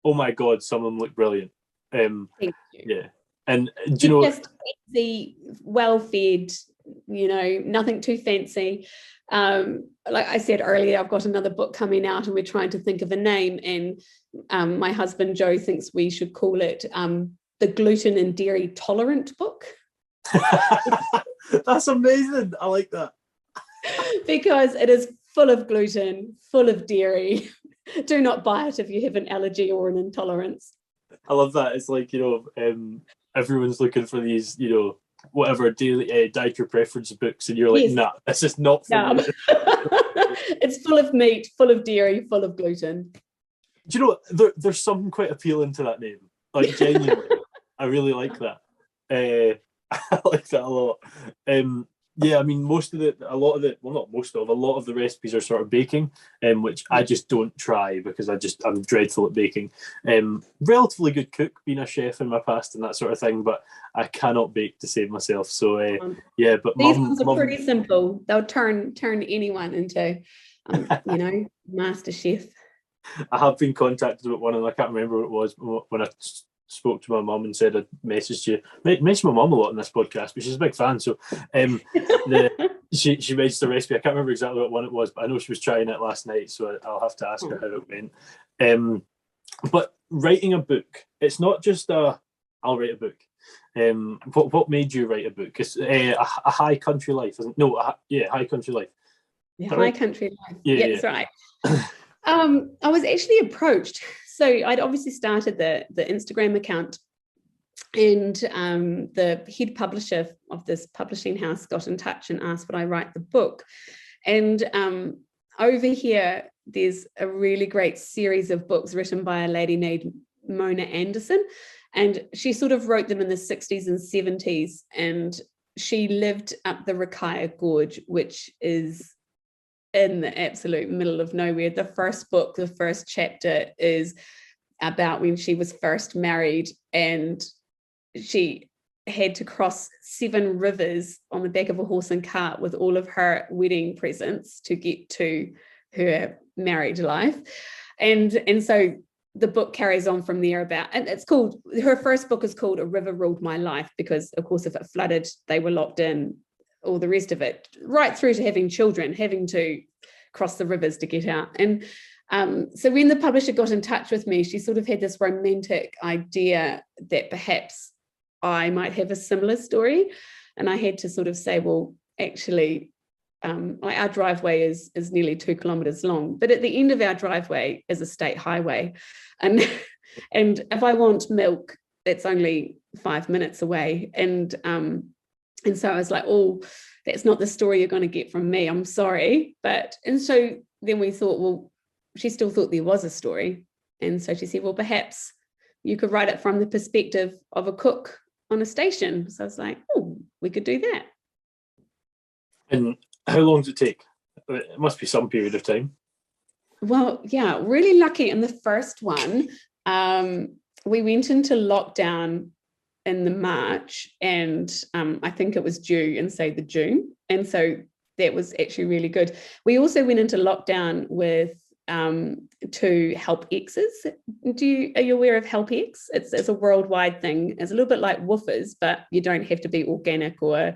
oh my God, some of them look brilliant. Thank you. Yeah. And do you know, just easy, well-fed, nothing too fancy. Like I said earlier, I've got another book coming out and we're trying to think of a name, and my husband Joe thinks we should call it the Gluten and Dairy Tolerant book. That's amazing. I like that. Because it is full of gluten, full of dairy. Do not buy it if you have an allergy or an intolerance. I love that. It's like, everyone's looking for these, whatever daily dietary preference books, and you're like, nah, this is not for me. It's full of meat, full of dairy, full of gluten. Do you know, there's something quite appealing to that name. Like, genuinely, I really like that. I like that a lot. Yeah, I mean, a lot of the recipes are sort of baking, which I just don't try because I'm dreadful at baking. Relatively good cook, being a chef in my past and that sort of thing, but I cannot bake to save myself. So yeah, but these ones are pretty simple. They'll turn anyone into, master chef. I have been contacted about one, and I can't remember what it was when I spoke to my mum and said I'd messaged you. Mentioned my mum a lot in this podcast, but she's a big fan. So she made the recipe. I can't remember exactly what one it was, but I know she was trying it last night, so I'll have to ask her how it went. But writing a book, it's not just I'll write a book. What made you write a book? It's a High Country Life, isn't it? No, High Country Life. Yeah, High Country Life. Yeah, that's right. I was actually approached. So I'd obviously started the Instagram account, and the head publisher of this publishing house got in touch and asked would I write the book. And over here, there's a really great series of books written by a lady named Mona Anderson, and she sort of wrote them in the 60s and 70s, and she lived up the Rakaya Gorge, which is in the absolute middle of nowhere. The first book, the first chapter, is about when she was first married, and she had to cross 7 rivers on the back of a horse and cart with all of her wedding presents to get to her married life. And so the book carries on from there and it's called, her first book is called A River Ruled My Life, because of course if it flooded, they were locked in, all the rest of it, right through to having children, having to cross the rivers to get out. And so when the publisher got in touch with me, she sort of had this romantic idea that perhaps I might have a similar story. And I had to sort of say, well, actually, our driveway is nearly 2 kilometers long, but at the end of our driveway is a state highway. And if I want milk, it's only 5 minutes away. And so I was like, oh, that's not the story you're going to get from me. I'm sorry. And so then we thought, well, she still thought there was a story. And so she said, well, perhaps you could write it from the perspective of a cook on a station. So I was like, oh, we could do that. And how long does it take? It must be some period of time. Well, yeah, really lucky. In the first one, we went into lockdown in the March, and I think it was due in, say, the June. And so that was actually really good. We also went into lockdown with 2 HELPXs. Are you aware of HELPX? It's a worldwide thing. It's a little bit like woofers, but you don't have to be organic or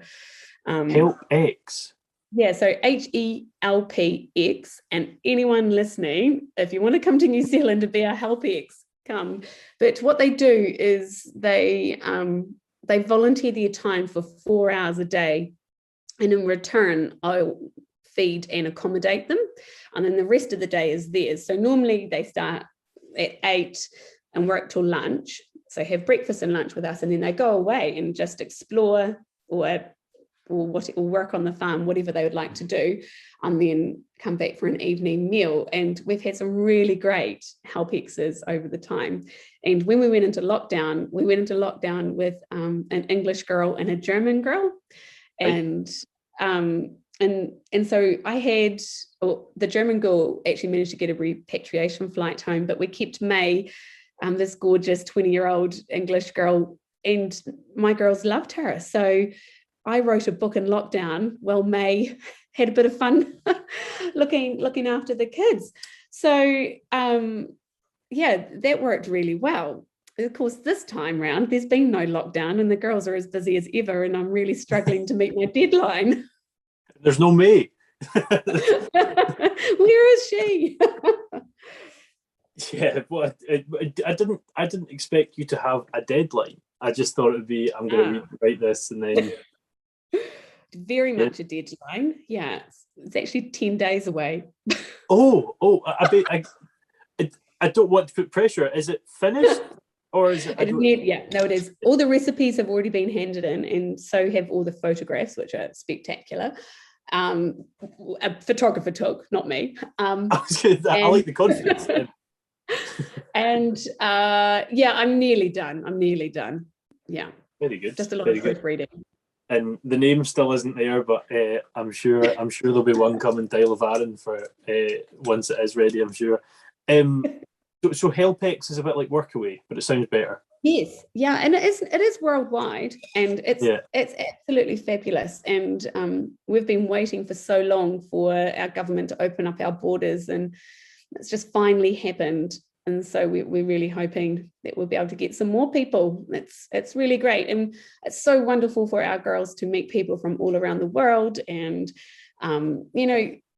HELPX. Yeah, so HELPX, and anyone listening, if you want to come to New Zealand to be a HELPX, come. But what they do is they volunteer their time for 4 hours a day, and in return, I'll feed and accommodate them, and then the rest of the day is theirs. So normally they start at 8 and work till lunch, so have breakfast and lunch with us, and then they go away and just explore or work on the farm, whatever they would like to do, and then come back for an evening meal. And we've had some really great HELPXs over the time. And when we went into lockdown, with an English girl and a German girl. And so I had, the German girl actually managed to get a repatriation flight home, but we kept May, this gorgeous 20-year-old English girl, and my girls loved her. So I wrote a book in lockdown while May had a bit of fun looking after the kids. So that worked really well. Of course, this time round, there's been no lockdown and the girls are as busy as ever, and I'm really struggling to meet my deadline. There's no May. Where is she? Yeah, well, I didn't expect you to have a deadline. I just thought it'd be, I'm going to write this and then. very much a deadline. Yeah, it's actually 10 days away. I don't want to put pressure. Is it finished? Or is it? It is. All the recipes have already been handed in, and so have all the photographs, which are spectacular. A photographer took, not me. I like the confidence. And I'm nearly done. Yeah. Very good. Just a lot of proofreading. And the name still isn't there, but I'm sure there'll be one coming to Isle of Arran for once it is ready, I'm sure. So HELPEX is a bit like Workaway, but it sounds better. Yes, yeah, and it is worldwide, and it's absolutely fabulous. And we've been waiting for so long for our government to open up our borders, and it's just finally happened. And so we're really hoping that we'll be able to get some more people. It's really great, and it's so wonderful for our girls to meet people from all around the world. And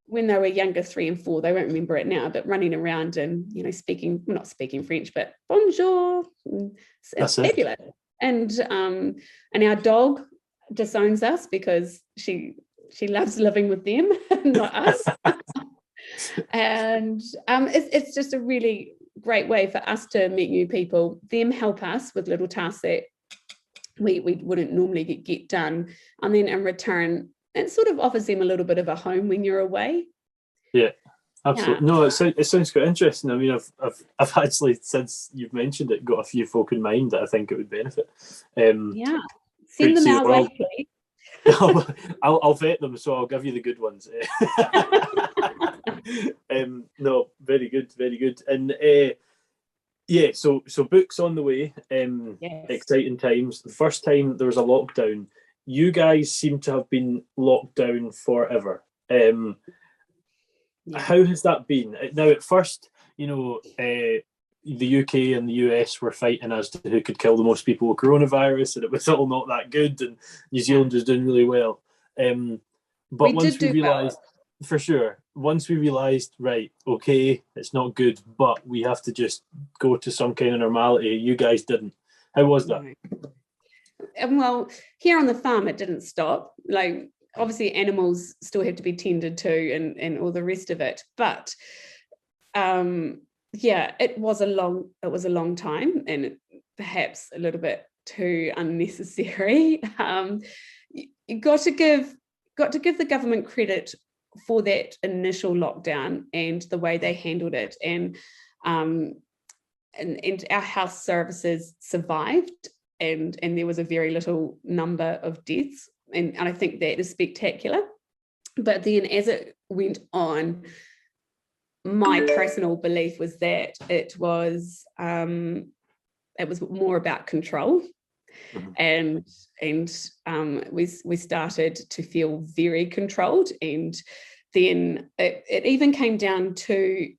when they were younger, 3 and 4, they won't remember it now, but running around and, not speaking French, but bonjour, it's fabulous. And our dog disowns us because she loves living with them, not us. And it's just a really great way for us to meet new people, them help us with little tasks that we wouldn't normally get done. And then in return, it sort of offers them a little bit of a home when you're away. Yeah, absolutely. Yeah. No, it sounds quite interesting. I mean, I've actually, since you've mentioned it, got a few folk in mind that I think it would benefit. Send them our way, please. I'll vet them, so I'll give you the good ones. No, very good. And so books on the way. Yes. Exciting times. The first time there was a lockdown, you guys seem to have been locked down forever. How has that been? Now, at first, the UK and the US were fighting as to who could kill the most people with coronavirus, and it was all not that good, and New Zealand was doing really well. But once we realised, for sure, right, okay, it's not good, but we have to just go to some kind of normality. You guys didn't. How was that? Well, here on the farm, it didn't stop. Like, obviously, animals still have to be tended to, and all the rest of it. But it was a long time, and perhaps a little bit too unnecessary. You got to give the government credit for that initial lockdown and the way they handled it, and our health services survived, and there was a very little number of deaths, and I think that is spectacular. But then as it went on, my personal belief was that it was more about control. And we started to feel very controlled, and then it even came down to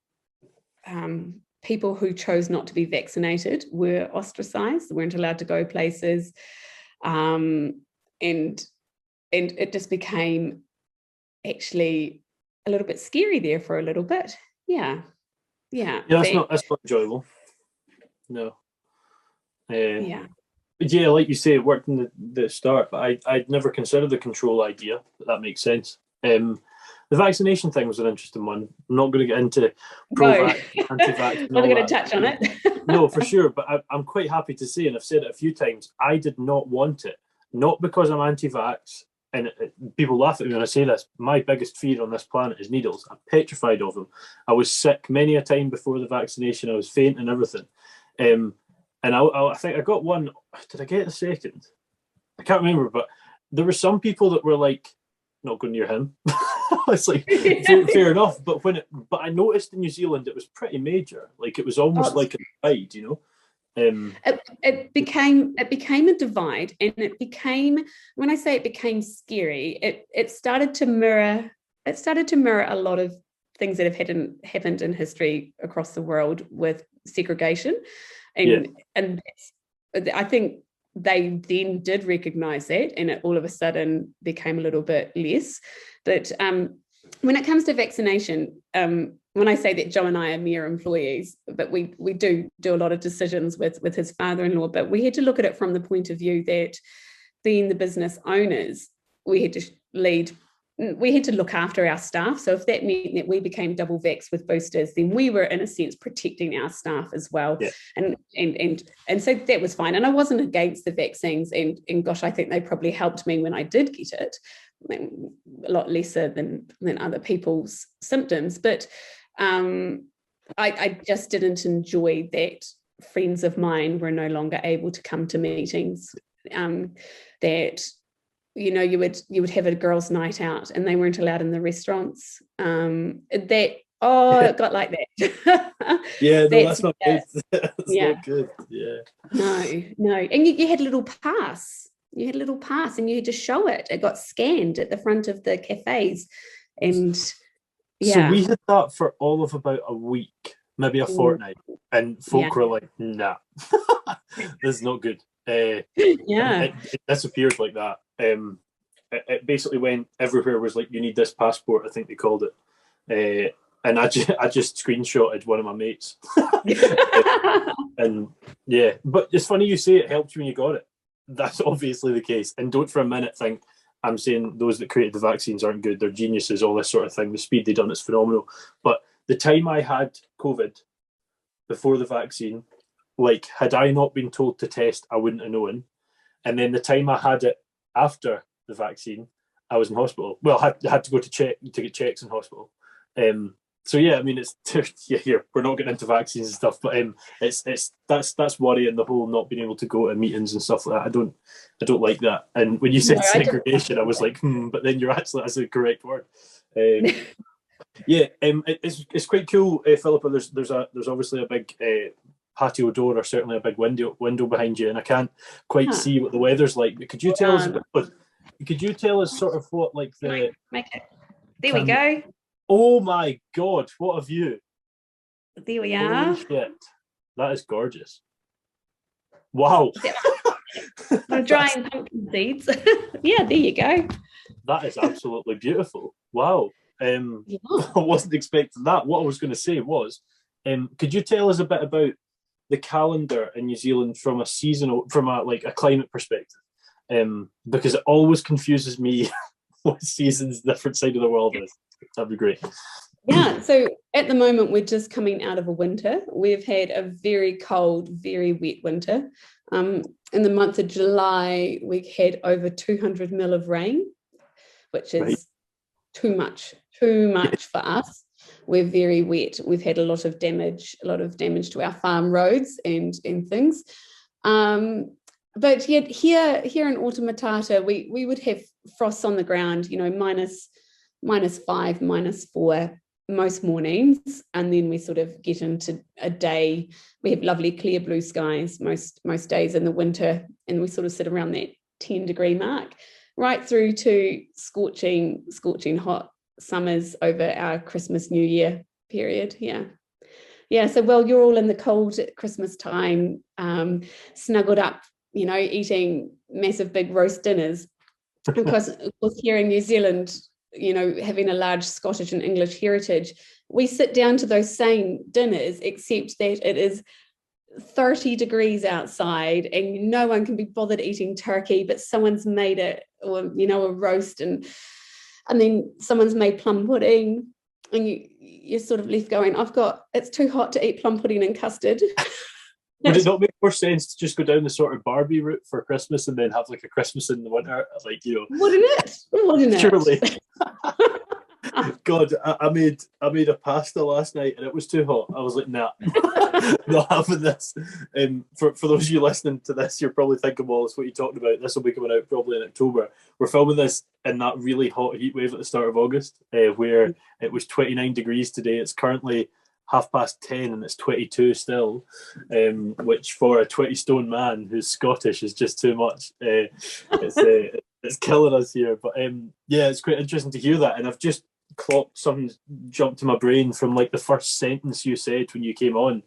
people who chose not to be vaccinated were ostracized, weren't allowed to go places, and it just became actually a little bit scary there for a little bit. Yeah, that's not enjoyable. No. But yeah, like you say, it worked in the start, but I'd never considered the control idea, but that makes sense. The vaccination thing was an interesting one. I'm not going to get into pro-vax, anti-vax. Not going to touch on it. No, for sure, but I'm quite happy to say, and I've said it a few times, I did not want it. Not because I'm anti-vax, and people laugh at me when I say this. My biggest fear on this planet is needles. I'm petrified of them. I was sick many a time before the vaccination. I was faint and everything. And I think I got one. Did I get a second? I can't remember, but there were some people that were like, not going near him. It's like fair enough. But I noticed in New Zealand it was pretty major. Like, it was almost like a divide, It became a divide, and it became, when I say it became scary, it started to mirror a lot of things that have happened in history across the world with segregation. And I think they then did recognize that, and it all of a sudden became a little bit less. But when it comes to vaccination, when I say that Joe and I are mere employees, but we do a lot of decisions with his father-in-law, but we had to look at it from the point of view that, being the business owners, we had to lead. We had to look after our staff. So if that meant that we became double vaxxed with boosters, then we were in a sense protecting our staff as well. Yeah. And so that was fine. And I wasn't against the vaccines. And gosh, I think they probably helped me when I did get it, a lot lesser than other people's symptoms. But I just didn't enjoy that friends of mine were no longer able to come to meetings, that you would have a girls' night out and they weren't allowed in the restaurants. It got like that. Yeah, no, that's not good. That's not good. Yeah. No. And you had a little pass. You had a little pass and you had to show it. It got scanned at the front of the cafes. And so we had that for all of about a week, maybe a fortnight. And folk were like, nah, this is not good. It disappeared like that. It basically went everywhere, was like, you need this passport, I think they called it. And I just screenshotted one of my mates. And yeah, but it's funny you say it helped you when you got it. That's obviously the case. And don't for a minute think I'm saying those that created the vaccines aren't good, they're geniuses, all this sort of thing. The speed they done it's phenomenal. But the time I had COVID before the vaccine, like, had I not been told to test, I wouldn't have known. And then the time I had it after the vaccine, I was in hospital. Well, I had to go to get checks in hospital. So yeah, I mean, it's here. We're not getting into vaccines and stuff, but that's worrying, the whole not being able to go to meetings and stuff like that. I don't like that. And when you said segregation, I was like, but then you're actually, that's the correct word. It's quite cool, Phillipa. There's obviously a big patio door, or certainly a big window behind you, and I can't quite see what the weather's like. But could you tell us sort of what, like, the make it? There we go. Oh my God, what a view. There we are. Holy shit. That is gorgeous. Wow. I'm drying pumpkin seeds. Yeah, there you go. That is absolutely beautiful. Wow. I wasn't expecting that. What I was going to say was, could you tell us a bit about the calendar in New Zealand from a climate perspective? Because it always confuses me what seasons different side of the world is. That'd be great. Yeah, so at the moment we're just coming out of a winter. We've had a very cold, very wet winter. In the month of July, we had over 200 mil of rain, which is too much for us. We're very wet. We've had a lot of damage to our farm roads and things. But yet here in Otamatata, we would have frosts on the ground, -5, -4 most mornings, and then we sort of get into a day. We have lovely clear blue skies most days in the winter, and we sort of sit around that 10-degree mark, right through to scorching hot summers over our Christmas New Year period. So well, you're all in the cold at Christmas time, snuggled up, eating massive big roast dinners. Because here in New Zealand, having a large Scottish and English heritage, we sit down to those same dinners, except that it is 30 degrees outside and no one can be bothered eating turkey, but someone's made it, or a roast, and then someone's made plum pudding, and you're sort of left going, it's too hot to eat plum pudding and custard. Would it not make more sense to just go down the sort of Barbie route for Christmas and then have like a Christmas in the winter? Wouldn't it? Surely. God, I made a pasta last night and it was too hot. I was like, nah, not having this. For those of you listening to this, you're probably thinking, well, it's what you talked about. This will be coming out probably in October. We're filming this in that really hot heat wave at the start of August, where it was 29 degrees today. It's currently 10:30 and it's 22 still, which for a 20-stone man who's Scottish is just too much. It's killing us here. But it's quite interesting to hear that. And I've just clocked something jumped to my brain from like the first sentence you said when you came on.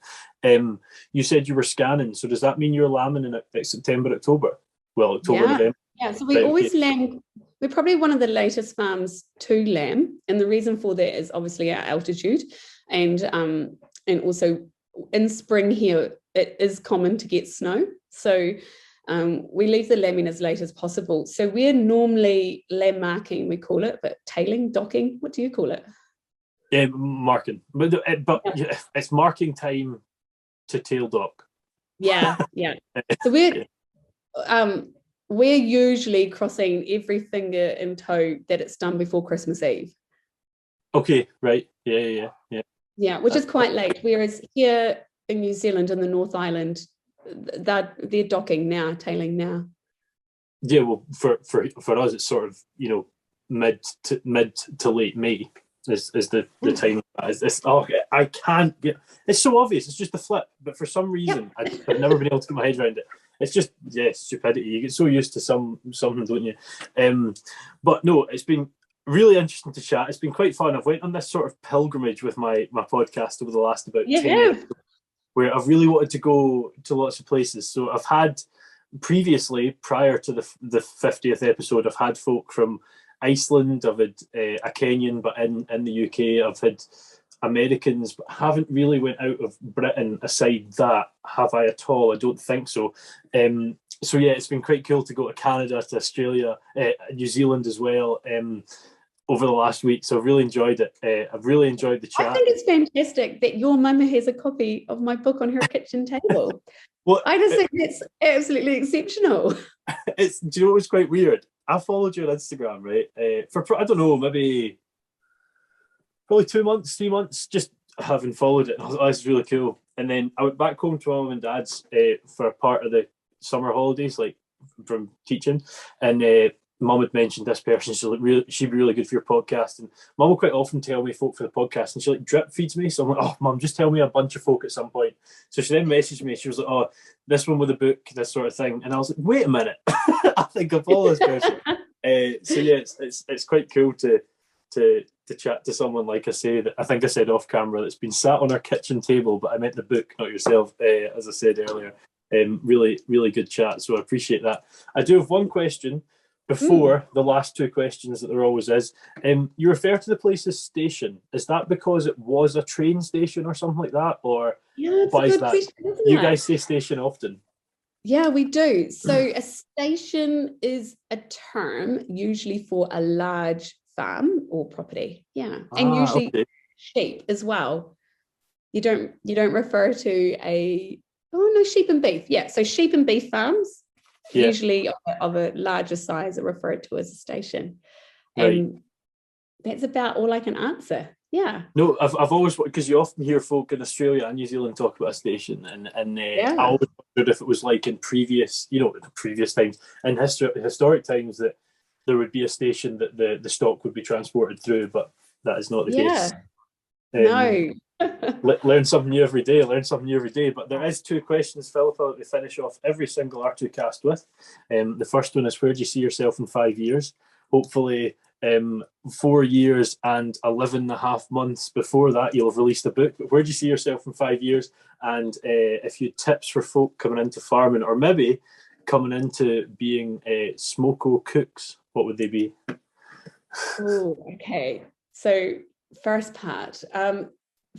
You said you were scanning. So does that mean you're lambing in September, October? Well, October, November. Yeah, so we always lamb. We're probably one of the latest farms to lamb. And the reason for that is obviously our altitude. And also in spring here, it is common to get snow. So We leave the lambing as late as possible. So we're normally lamb marking, we call it, but tailing, docking, what do you call it? Yeah, marking. But yeah, it's marking time to tail dock. Yeah. So we're usually crossing every finger and toe that it's done before Christmas Eve. Okay, right. Yeah. Yeah, which is quite late. Whereas here in New Zealand, in the North Island, they're docking now, tailing now. Yeah, well, for us, it's sort of, mid to late May is the time. I can't get. It's so obvious. It's just a flip, but for some reason, I've never been able to get my head around it. It's just stupidity. You get so used to something, don't you? But no, it's been really interesting to chat. It's been quite fun. I've went on this sort of pilgrimage with my podcast over the last about 10 years, where I've really wanted to go to lots of places. So I've had previously, prior to the 50th episode, I've had folk from Iceland, I've had a Kenyan, but in the UK, I've had Americans, but haven't really went out of Britain aside that, have I at all? I don't think so. So yeah, it's been quite cool to go to Canada, to Australia, New Zealand as well, over the last week. So I've really enjoyed it. I've really enjoyed the chat. I think it's fantastic that your mum has a copy of my book on her kitchen table. Well, I just think it's absolutely exceptional. Do you know what's quite weird? I followed you on Instagram, right? For I don't know, maybe probably 2 months, 3 months, just having followed it. And I was like, oh, this is really cool. And then I went back home to my mum and dad's for part of the summer holidays, like from teaching. And Mum had mentioned this person. She'd be really good for your podcast. And Mum will quite often tell me folk for the podcast, and she like drip feeds me. So I'm like, oh, Mum, just tell me a bunch of folk at some point. So she then messaged me. She was like, oh, this one with a book, this sort of thing. And I was like, wait a minute, I think I follow this person. So yeah, it's quite cool to chat to someone, like I say, that I think I said off camera, that's been sat on our kitchen table, but I meant the book, not yourself, as I said earlier. Really, really good chat. So I appreciate that. I do have one question before the last two questions that there always is. You refer to the place as station. Is that because it was a train station or something like that? Or why is that? Question, you guys say station often? Yeah, we do. So a station is a term usually for a large farm or property. Yeah. And usually sheep as well. You don't refer to sheep and beef. Yeah. So sheep and beef farms, usually of a larger size, are referred to as a station. And that's about all I can answer. Yeah. No, I've always, because you often hear folk in Australia and New Zealand talk about a station, and I always wondered if it was like in previous times, in historic times, that there would be a station that the stock would be transported through, but that is not the case. No. Learn something new every day. But there is two questions, Phillipa, that we finish off every single R2Kast with. The first one is, where do you see yourself in 5 years? Hopefully 4 years and 11.5 months before that, you'll have released a book. But where do you see yourself in 5 years? And if you had tips for folk coming into farming, or maybe coming into being smoko cooks, what would they be? Oh, okay. So first part,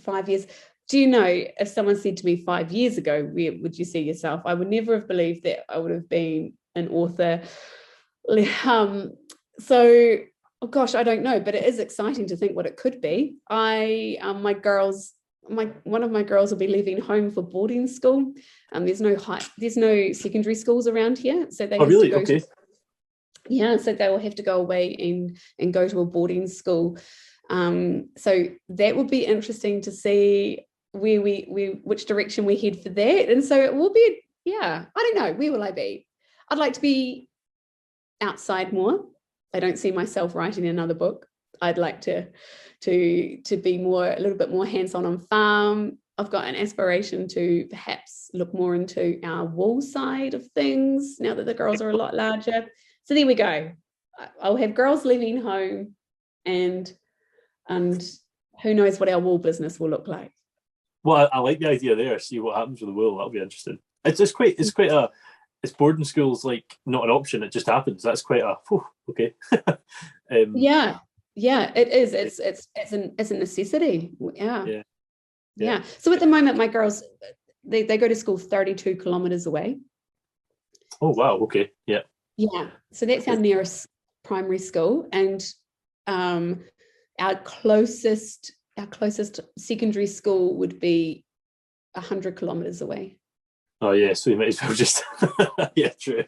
5 years. Do you know, if someone said to me 5 years ago, where would you see yourself? I would never have believed that I would have been an author. So, oh gosh, I don't know, but it is exciting to think what it could be. One of my girls will be leaving home for boarding school. There's no secondary schools around here, so they so they will have to go away and go to a boarding school. So that would be interesting to see which direction we head for that. And so it will be, I don't know, where will I be? I'd like to be outside more. I don't see myself writing another book. I'd like to be a little bit more hands-on on farm. I've got an aspiration to perhaps look more into our wool side of things now that the girls are a lot larger. So there we go. I'll have girls leaving home, and who knows what our wool business will look like. Well, I like the idea there. See what happens with the wool. That'll be interesting. It's boarding school's like not an option. It just happens. That's quite okay. Yeah, it is. It's a necessity. Yeah. So at the moment, my girls, they go to school 32 kilometers away. Oh, wow. Okay. Yeah. Yeah. So that's our nearest primary school. And our closest secondary school would be 100 kilometers away. Oh, yeah. So you might as well just, yeah, true.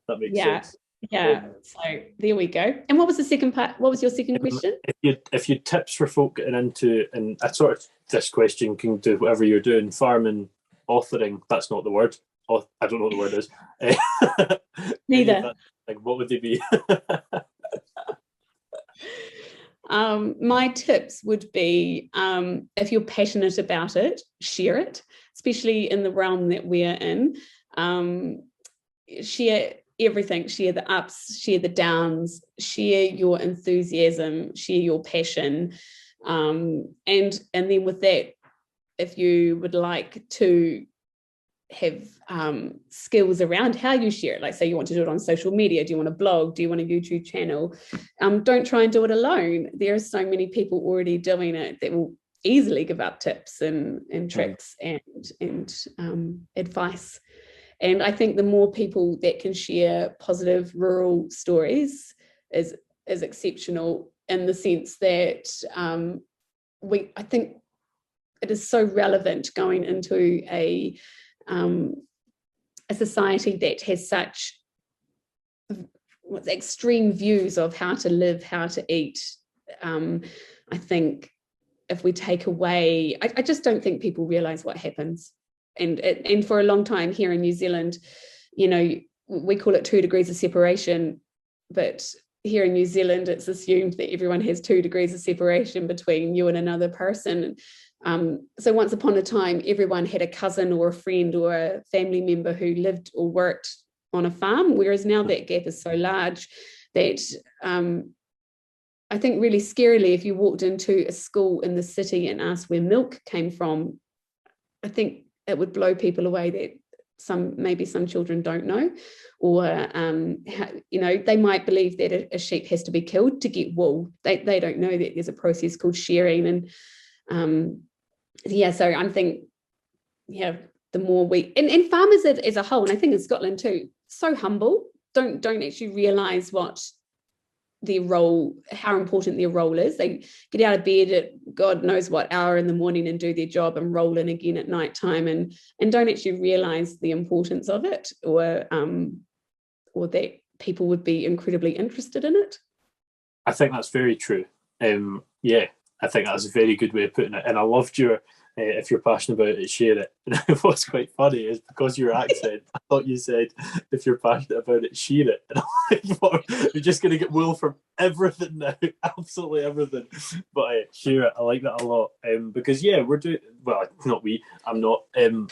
That makes sense. Yeah. So there we go. And what was the second part? What was your second question? If you tips for folk getting into, and I sort of, this question can do whatever you're doing, farming, authoring, that's not the word. I don't know what the word is. Neither. Like, what would they be? My tips would be, if you're passionate about it, share it, especially in the realm that we're in. Share everything, share the ups, share the downs, share your enthusiasm, share your passion. And then with that, if you would like to have skills around how you share it, like say you want to do it on social media, do you want to blog, do you want a YouTube channel, don't try and do it alone. There are so many people already doing it that will easily give out tips and tricks and advice. And I think the more people that can share positive rural stories is exceptional, in the sense that I think it is so relevant going into a society that has such extreme views of how to live, how to eat. I think if we take away, I just don't think people realize what happens. And for a long time here in New Zealand, you know, we call it 2 degrees of separation, but here in New Zealand, it's assumed that everyone has 2 degrees of separation between you and another person. So once upon a time, everyone had a cousin or a friend or a family member who lived or worked on a farm, whereas now that gap is so large that I think really scarily, if you walked into a school in the city and asked where milk came from, I think it would blow people away that maybe some children don't know, or they might believe that a sheep has to be killed to get wool. They don't know that there's a process called shearing. And so I think the more and farmers as a whole, and I think in Scotland too, so humble, don't actually realise what their role, how important their role is. They get out of bed at God knows what hour in the morning and do their job and roll in again at night time, and don't actually realise the importance of it, or that people would be incredibly interested in it. I think that's very true. I think that's a very good way of putting it. And I loved your, if you're passionate about it, share it. And what's quite funny is, because of your accent, I thought you said, if you're passionate about it, share it. And I'm like, you're just going to get wool from everything now, absolutely everything. But share it. I like that a lot. Because we're doing, well, not we, I'm not.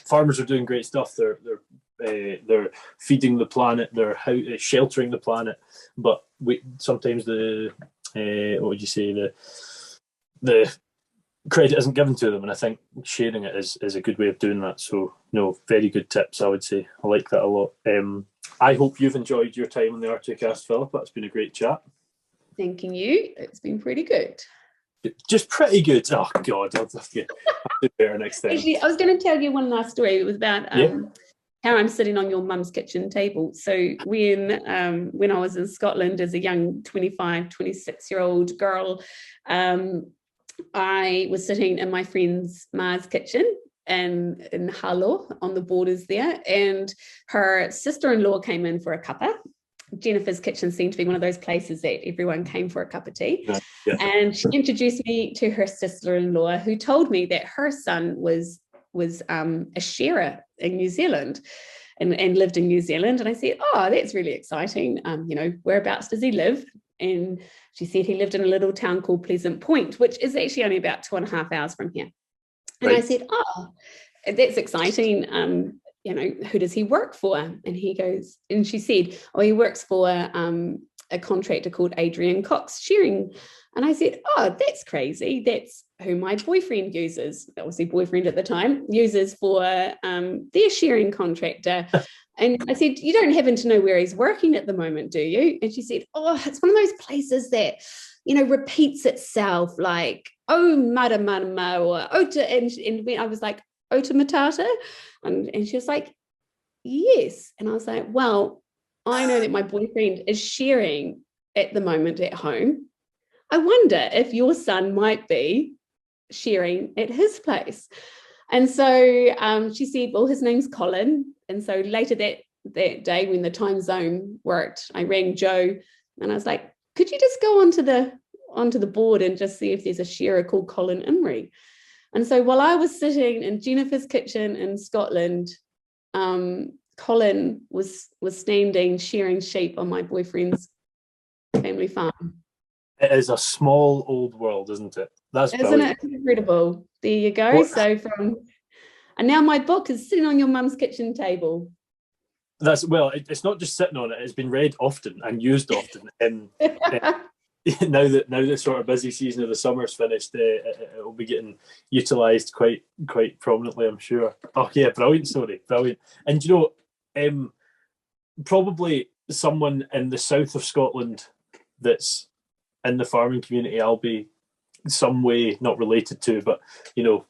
Farmers are doing great stuff. They're feeding the planet. They're sheltering the planet. But sometimes what would you say, the credit isn't given to them, and I think sharing it is a good way of doing that. So very good tips, I would say. I like that a lot. I hope you've enjoyed your time on the R2Kast, Philippa. It's been a great chat. Thanking you. It's been pretty good. Just pretty good. Oh God, I'll do better next time. Actually, I was going to tell you one last story. It was about how I'm sitting on your mum's kitchen table. So when I was in Scotland as a young 25, 26-year-old girl, I was sitting in my friend's Ma's kitchen in Harlow on the borders there, and her sister-in-law came in for a cuppa. Jennifer's kitchen seemed to be one of those places that everyone came for a cup of tea. Yeah. And she introduced me to her sister-in-law, who told me that her son was a shearer in New Zealand and lived in New Zealand. And I said, oh, that's really exciting. Whereabouts does he live? And she said he lived in a little town called Pleasant Point, which is actually only about 2.5 hours from here. And I said, oh, that's exciting. Who does he work for? And he goes, and she said, oh, he works for a contractor called Cox Shearing. And I said, oh, that's crazy. That's who my boyfriend uses, obviously boyfriend at the time, uses for their shearing contractor. And I said, you don't happen to know where he's working at the moment, do you? And she said, oh, it's one of those places that, repeats itself, like, oh, Marama, or Ota. And I was like, Ota Matata? And she was like, yes. And I was like, well, I know that my boyfriend is sharing at the moment at home. I wonder if your son might be sharing at his place. And so she said, well, his name's Colin. And so later that day when the time zone worked, I rang Joe and I was like, could you just go onto the board and just see if there's a sharer called Colin Imrie? And so while I was sitting in Jennifer's kitchen in Scotland, Colin was standing sharing sheep on my boyfriend's family farm. It is a small old world, isn't it? That's Isn't brilliant. it incredible? There you go. And now my book is sitting on your mum's kitchen table. It's not just sitting on it, it's been read often and used often. Now that sort of busy season of the summer's finished, it will be getting utilised quite prominently, I'm sure. Oh yeah, brilliant story, brilliant. And probably someone in the south of Scotland that's in the farming community, I'll be some way not related to, but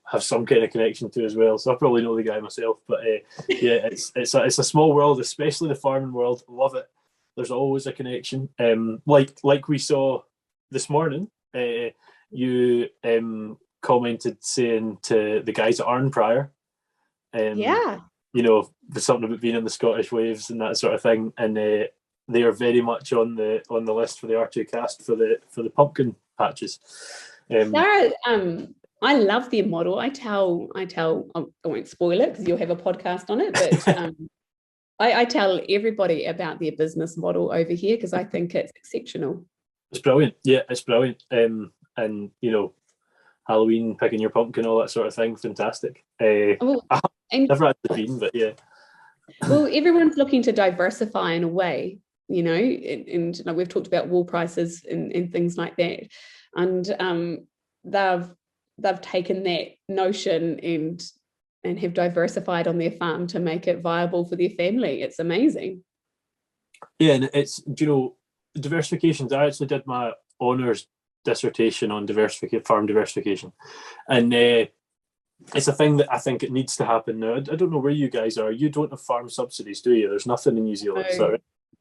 have some kind of connection to as well. So I probably know the guy myself. But yeah, it's a small world, especially the farming world. Love it. There's always a connection. Like we saw this morning, you commented saying to the guys at Arn Prior, yeah, there's something about being in the Scottish waves and that sort of thing, and they are very much on the list for the R2Kast for the pumpkin patches. Sarah, I love their model. I won't spoil it because you'll have a podcast on it, but I tell everybody about their business model over here because I think it's exceptional. It's brilliant. Yeah, it's brilliant. And Halloween, picking your pumpkin, all that sort of thing, fantastic. I've never actually been, but yeah. Well, everyone's looking to diversify in a way, and we've talked about wool prices and things like that. And they've taken that notion and have diversified on their farm to make it viable for their family. It's amazing. Yeah, and it's diversifications. I actually did my honours dissertation on farm diversification, and it's a thing that I think it needs to happen now. I don't know where you guys are. You don't have farm subsidies, do you? There's nothing in New Zealand. No. So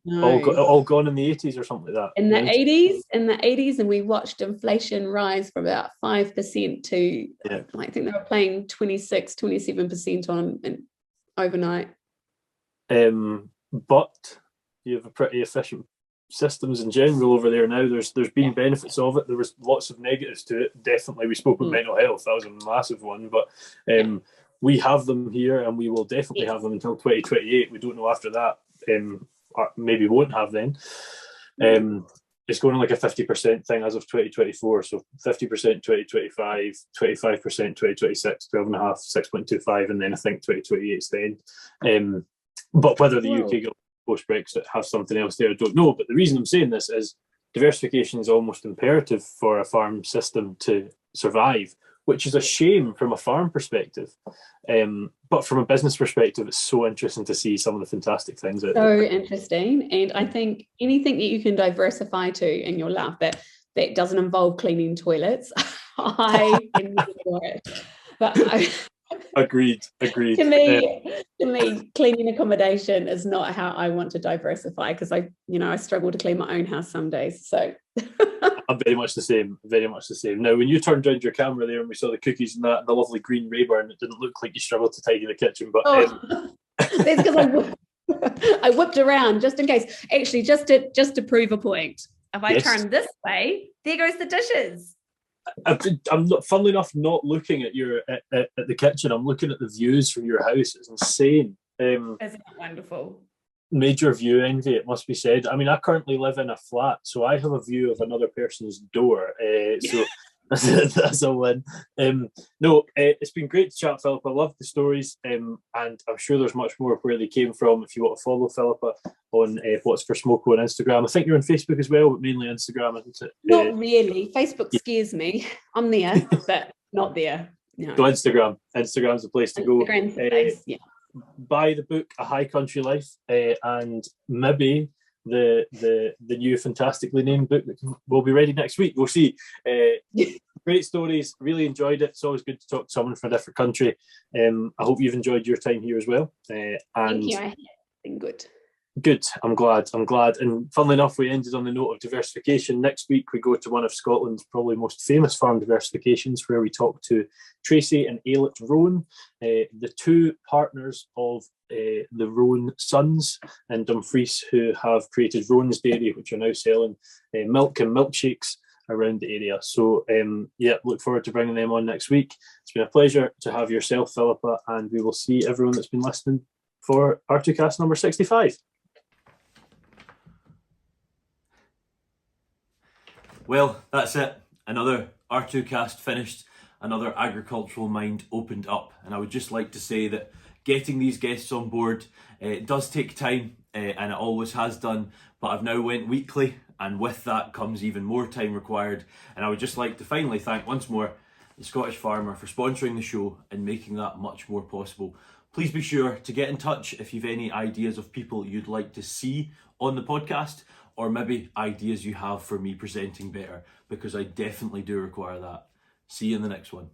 No. all gone in the 80s or something like that. In the 80s, and we watched inflation rise from about 5% to, I think they were playing 26, 27% on overnight. But you have a pretty efficient systems in general over there now. There's been benefits of it. There was lots of negatives to it. Definitely, we spoke about mental health. That was a massive one. But we have them here, and we will definitely have them until 2028. We don't know after that. Maybe won't have then. It's going on like a 50% thing as of 2024. So 50% 2025, 25% 2026, 12.5, 6.25, and then I think 2028 is the end. But whether the UK government post-Brexit has something else there, I don't know. But the reason I'm saying this is diversification is almost imperative for a farm system to survive, which is a shame from a farm perspective. But from a business perspective, it's so interesting to see some of the fantastic things out there. So interesting. And I think anything that you can diversify to, and you'll laugh, that doesn't involve cleaning toilets, I enjoy it. But Agreed. To me, cleaning accommodation is not how I want to diversify, because I struggle to clean my own house some days. So I'm very much the same. Now, when you turned around your camera there and we saw the cookies and that, and the lovely green Rayburn, it didn't look like you struggled to tidy the kitchen. But that's because I whipped around just in case. Actually, just to prove a point. If I turn this way, there goes the dishes. I'm not, funnily enough, not looking at at the kitchen. I'm looking at the views from your house. It's insane. Isn't it wonderful? Major view envy, it must be said. I mean, I currently live in a flat, so I have a view of another person's door. So that's a win. It's been great to chat, Phillipa. I love the stories, and I'm sure there's much more of where they came from. If you want to follow Phillipa on What's for Smoko on Instagram, I think you're on Facebook as well, but mainly Instagram, isn't it? Not really. Facebook scares me. I'm there, but not there. No. So Instagram's the place to go. Instagram's the place, yeah. Buy the book A High Country Life, and maybe the new fantastically named book that will be ready next week. We'll see. great stories. Really enjoyed it. It's always good to talk to someone from a different country. I hope you've enjoyed your time here as well. Thank you. It's been good. Good. I'm glad. And funnily enough, we ended on the note of diversification. Next week, we go to one of Scotland's probably most famous farm diversifications, where we talk to Tracy and Ailot Rowan, the two partners of the Rowan Sons in Dumfries, who have created Rowan's Dairy, which are now selling milk and milkshakes around the area. So look forward to bringing them on next week. It's been a pleasure to have yourself, Phillipa, and we will see everyone that's been listening for R2Kast number 65. Well, that's it. Another R2Kast finished, another agricultural mind opened up. And I would just like to say that getting these guests on board, it does take time, and it always has done, but I've now went weekly, and with that comes even more time required. And I would just like to finally thank once more the Scottish Farmer for sponsoring the show and making that much more possible. Please be sure to get in touch if you've any ideas of people you'd like to see on the podcast, or maybe ideas you have for me presenting better, because I definitely do require that. See you in the next one.